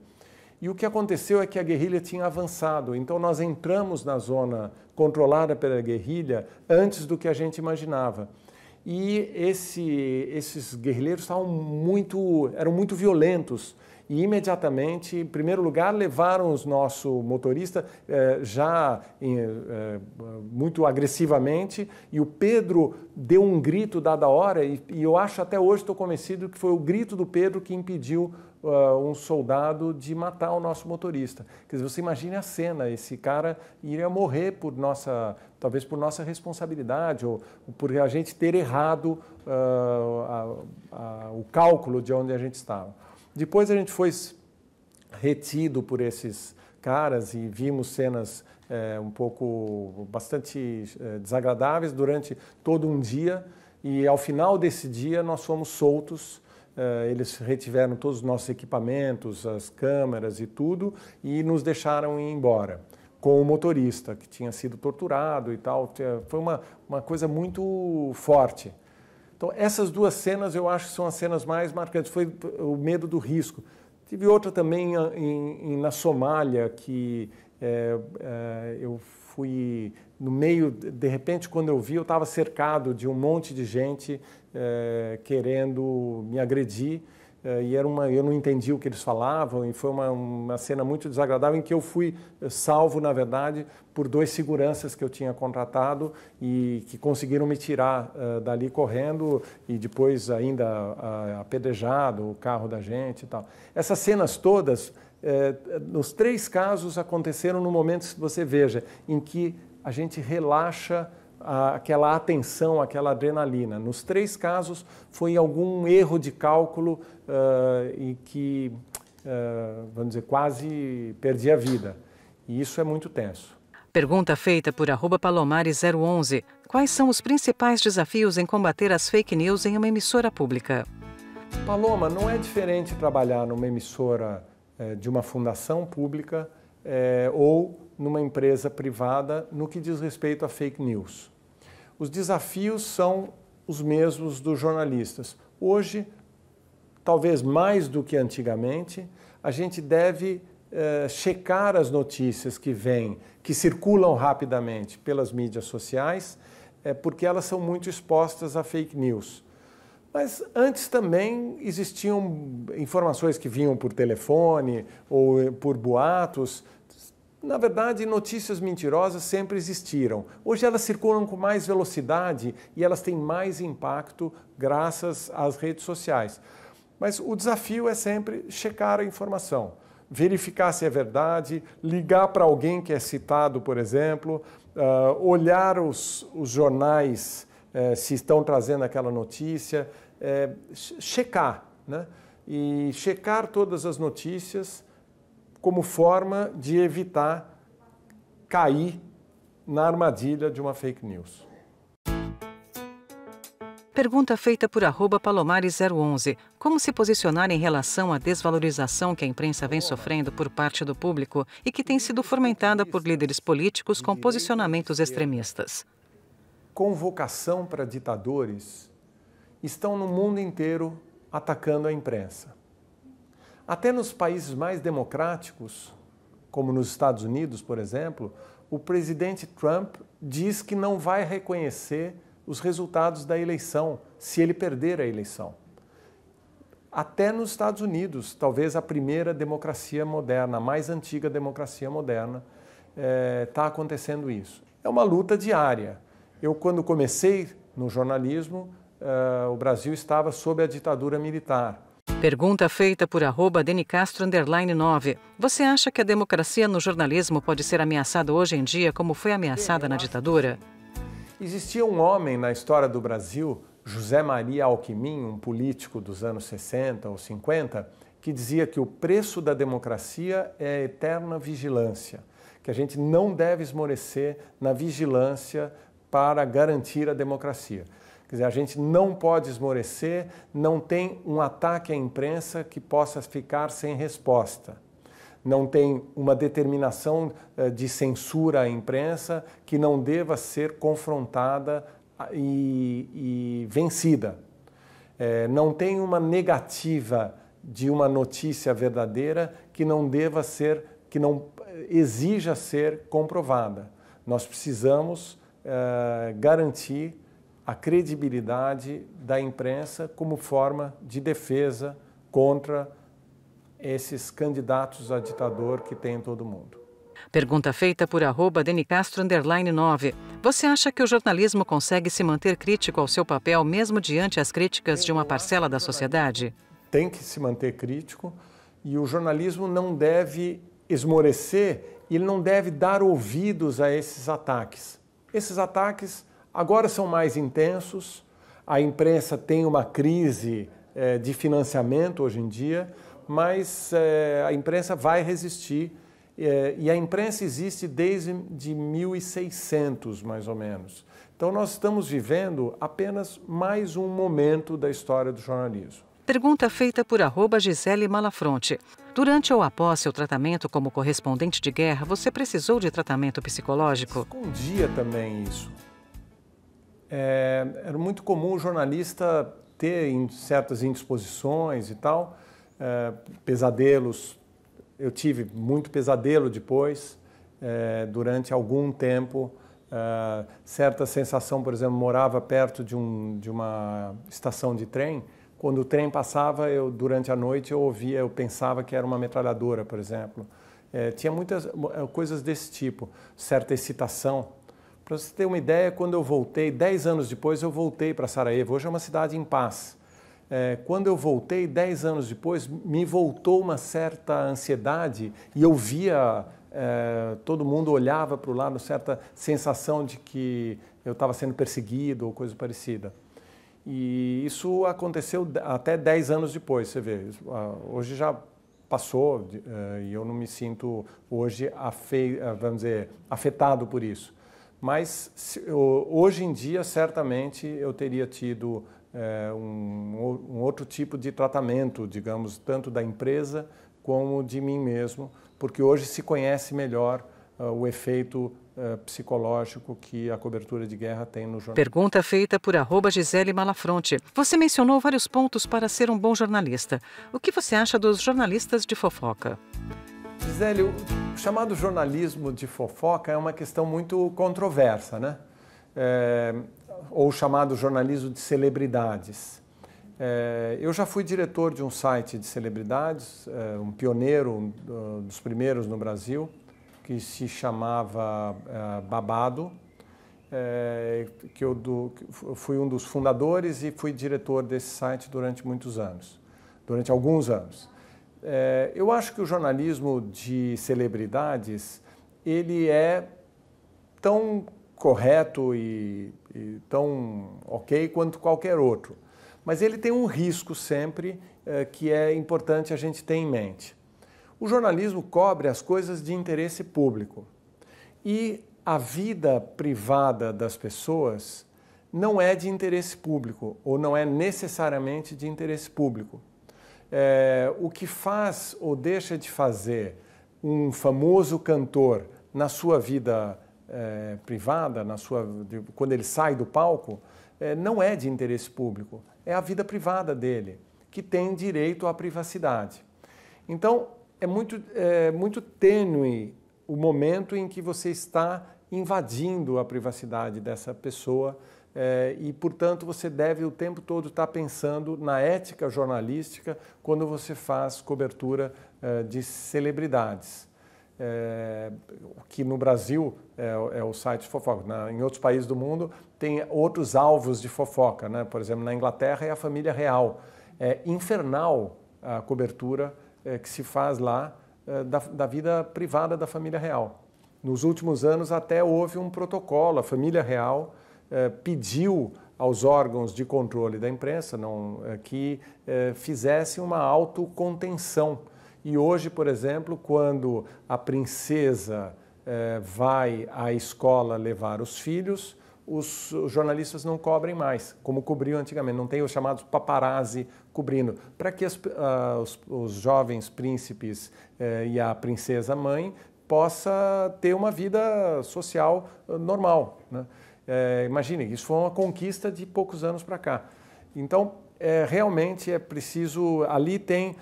E o que aconteceu é que a guerrilha tinha avançado, então nós entramos na zona controlada pela guerrilha antes do que a gente imaginava. E esses guerrilheiros eram muito violentos. E imediatamente, em primeiro lugar, levaram o nosso motorista muito agressivamente, e o Pedro deu um grito dada a hora, e eu acho até hoje, estou convencido que foi o grito do Pedro que impediu um soldado de matar o nosso motorista. Quer dizer, você imagine a cena, esse cara iria morrer talvez por nossa responsabilidade, ou por a gente ter errado o cálculo de onde a gente estava. Depois a gente foi retido por esses caras e vimos cenas bastante desagradáveis durante todo um dia, e ao final desse dia nós fomos soltos. Eles retiveram todos os nossos equipamentos, as câmeras e tudo, e nos deixaram ir embora com o motorista que tinha sido torturado e tal. Foi uma coisa muito forte. Então, essas duas cenas eu acho que são as cenas mais marcantes. Foi o medo do risco. Tive outra também na Somália, que eu fui no meio, de repente, quando eu vi, eu estava cercado de um monte de gente querendo me agredir. E eu não entendi o que eles falavam, e foi uma cena muito desagradável em que eu fui salvo, na verdade, por 2 seguranças que eu tinha contratado e que conseguiram me tirar dali correndo, e depois ainda apedrejado o carro da gente e tal. Essas cenas todas, nos 3 casos, aconteceram no momento, se você veja, em que a gente relaxa aquela atenção, aquela adrenalina. Nos 3 casos foi algum erro de cálculo e que, vamos dizer, quase perdi a vida. E isso é muito tenso. Pergunta feita por @Palomares011. Quais são os principais desafios em combater as fake news em uma emissora pública? Paloma, não é diferente trabalhar numa emissora de uma fundação pública ou numa empresa privada no que diz respeito a fake news. Os desafios são os mesmos dos jornalistas. Hoje, talvez mais do que antigamente, a gente deve checar as notícias que circulam rapidamente pelas mídias sociais, porque elas são muito expostas a fake news. Mas antes também existiam informações que vinham por telefone ou por boatos. Na verdade, notícias mentirosas sempre existiram. Hoje elas circulam com mais velocidade e elas têm mais impacto graças às redes sociais. Mas o desafio é sempre checar a informação, verificar se é verdade, ligar para alguém que é citado, por exemplo, olhar os jornais se estão trazendo aquela notícia, checar, né? E checar todas as notícias como forma de evitar cair na armadilha de uma fake news. Pergunta feita por @Palomares011. Como se posicionar em relação à desvalorização que a imprensa vem sofrendo por parte do público e que tem sido fomentada por líderes políticos com posicionamentos extremistas? Convocação para ditadores estão no mundo inteiro atacando a imprensa. Até nos países mais democráticos, como nos Estados Unidos, por exemplo, o presidente Trump diz que não vai reconhecer os resultados da eleição se ele perder a eleição. Até nos Estados Unidos, talvez a primeira democracia moderna, a mais antiga democracia moderna, está acontecendo isso. É uma luta diária. Eu, quando comecei no jornalismo, o Brasil estava sob a ditadura militar. Pergunta feita por @denicastro_9. Você acha que a democracia no jornalismo pode ser ameaçada hoje em dia como foi ameaçada na ditadura? Existia um homem na história do Brasil, José Maria Alckmin, um político dos anos 60 ou 50, que dizia que o preço da democracia é a eterna vigilância, que a gente não deve esmorecer na vigilância para garantir a democracia. Quer dizer, a gente não pode esmorecer, não tem um ataque à imprensa que possa ficar sem resposta. Não tem uma determinação de censura à imprensa que não deva ser confrontada e vencida. Não tem uma negativa de uma notícia verdadeira que não deva ser, que não exija ser comprovada. Nós precisamos garantir a credibilidade da imprensa como forma de defesa contra esses candidatos a ditador que tem em todo o mundo. Pergunta feita por @denicastro_9. Você acha que o jornalismo consegue se manter crítico ao seu papel mesmo diante as críticas de uma parcela da sociedade? Tem que se manter crítico e o jornalismo não deve esmorecer, ele não deve dar ouvidos a esses ataques. Esses ataques agora são mais intensos, a imprensa tem uma crise de financiamento hoje em dia, mas a imprensa vai resistir e a imprensa existe desde 1600, mais ou menos. Então nós estamos vivendo apenas mais um momento da história do jornalismo. Pergunta feita por @Gisele Malafronte. Durante ou após seu tratamento como correspondente de guerra, você precisou de tratamento psicológico? Escondia também isso. Era muito comum o jornalista ter certas indisposições e tal, pesadelos. Eu tive muito pesadelo depois, durante algum tempo. Certa sensação, por exemplo, morava perto de uma estação de trem. Quando o trem passava, durante a noite eu pensava que era uma metralhadora, por exemplo. Tinha muitas coisas desse tipo, certa excitação. Para você ter uma ideia, quando eu voltei, 10 anos depois, eu voltei para Sarajevo. Hoje é uma cidade em paz. Quando eu voltei, 10 anos depois, me voltou uma certa ansiedade e eu via, todo mundo olhava para o lado, certa sensação de que eu estava sendo perseguido ou coisa parecida. E isso aconteceu até 10 anos depois, você vê. Hoje já passou e eu não me sinto hoje, vamos dizer, afetado por isso. Mas hoje em dia, certamente, eu teria tido um outro tipo de tratamento, digamos, tanto da empresa como de mim mesmo, porque hoje se conhece melhor o efeito psicológico que a cobertura de guerra tem no jornal. Pergunta feita por @Gisele Malafronte. Você mencionou vários pontos para ser um bom jornalista. O que você acha dos jornalistas de fofoca? Gisele, o chamado jornalismo de fofoca é uma questão muito controversa, né? Ou chamado jornalismo de celebridades. Eu já fui diretor de um site de celebridades, um pioneiro, dos primeiros no Brasil, que se chamava Babado, que eu fui um dos fundadores e fui diretor desse site durante alguns anos. Eu acho que o jornalismo de celebridades, ele é tão correto e tão ok quanto qualquer outro. Mas ele tem um risco sempre que é importante a gente ter em mente. O jornalismo cobre as coisas de interesse público e a vida privada das pessoas não é de interesse público ou não é necessariamente de interesse público. O que faz ou deixa de fazer um famoso cantor na sua vida privada, quando ele sai do palco, não é de interesse público, é a vida privada dele, que tem direito à privacidade. Então, é muito tênue o momento em que você está invadindo a privacidade dessa pessoa e, portanto, você deve o tempo todo estar pensando na ética jornalística quando você faz cobertura de celebridades. Que no Brasil é o site de fofoca. Em outros países do mundo tem outros alvos de fofoca, né? Por exemplo, na Inglaterra é a família real. É infernal a cobertura que se faz lá da vida privada da família real. Nos últimos anos até houve um protocolo, a família real pediu aos órgãos de controle da imprensa que fizessem uma autocontenção. E hoje, por exemplo, quando a princesa vai à escola levar os filhos, os jornalistas não cobrem mais, como cobriam antigamente. Não tem os chamados paparazzi cobrindo, para que os jovens príncipes e a princesa mãe possa ter uma vida social normal, né? Imagine, isso foi uma conquista de poucos anos para cá. Então, realmente é preciso, ali tem,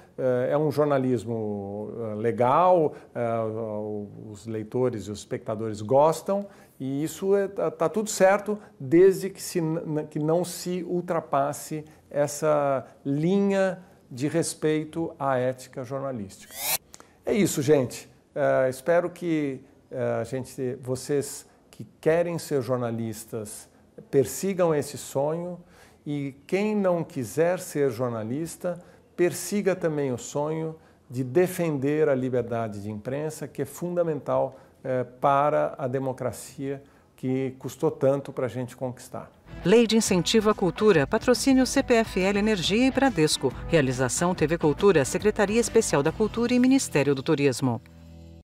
um jornalismo legal, os leitores e os espectadores gostam, e isso está tudo certo, desde que não se ultrapasse essa linha de respeito à ética jornalística. É isso, gente. Espero que vocês que querem ser jornalistas persigam esse sonho, e quem não quiser ser jornalista, persiga também o sonho de defender a liberdade de imprensa, que é fundamental para a democracia, que custou tanto para a gente conquistar. Lei de Incentivo à Cultura, patrocínio CPFL Energia e Bradesco. Realização TV Cultura, Secretaria Especial da Cultura e Ministério do Turismo.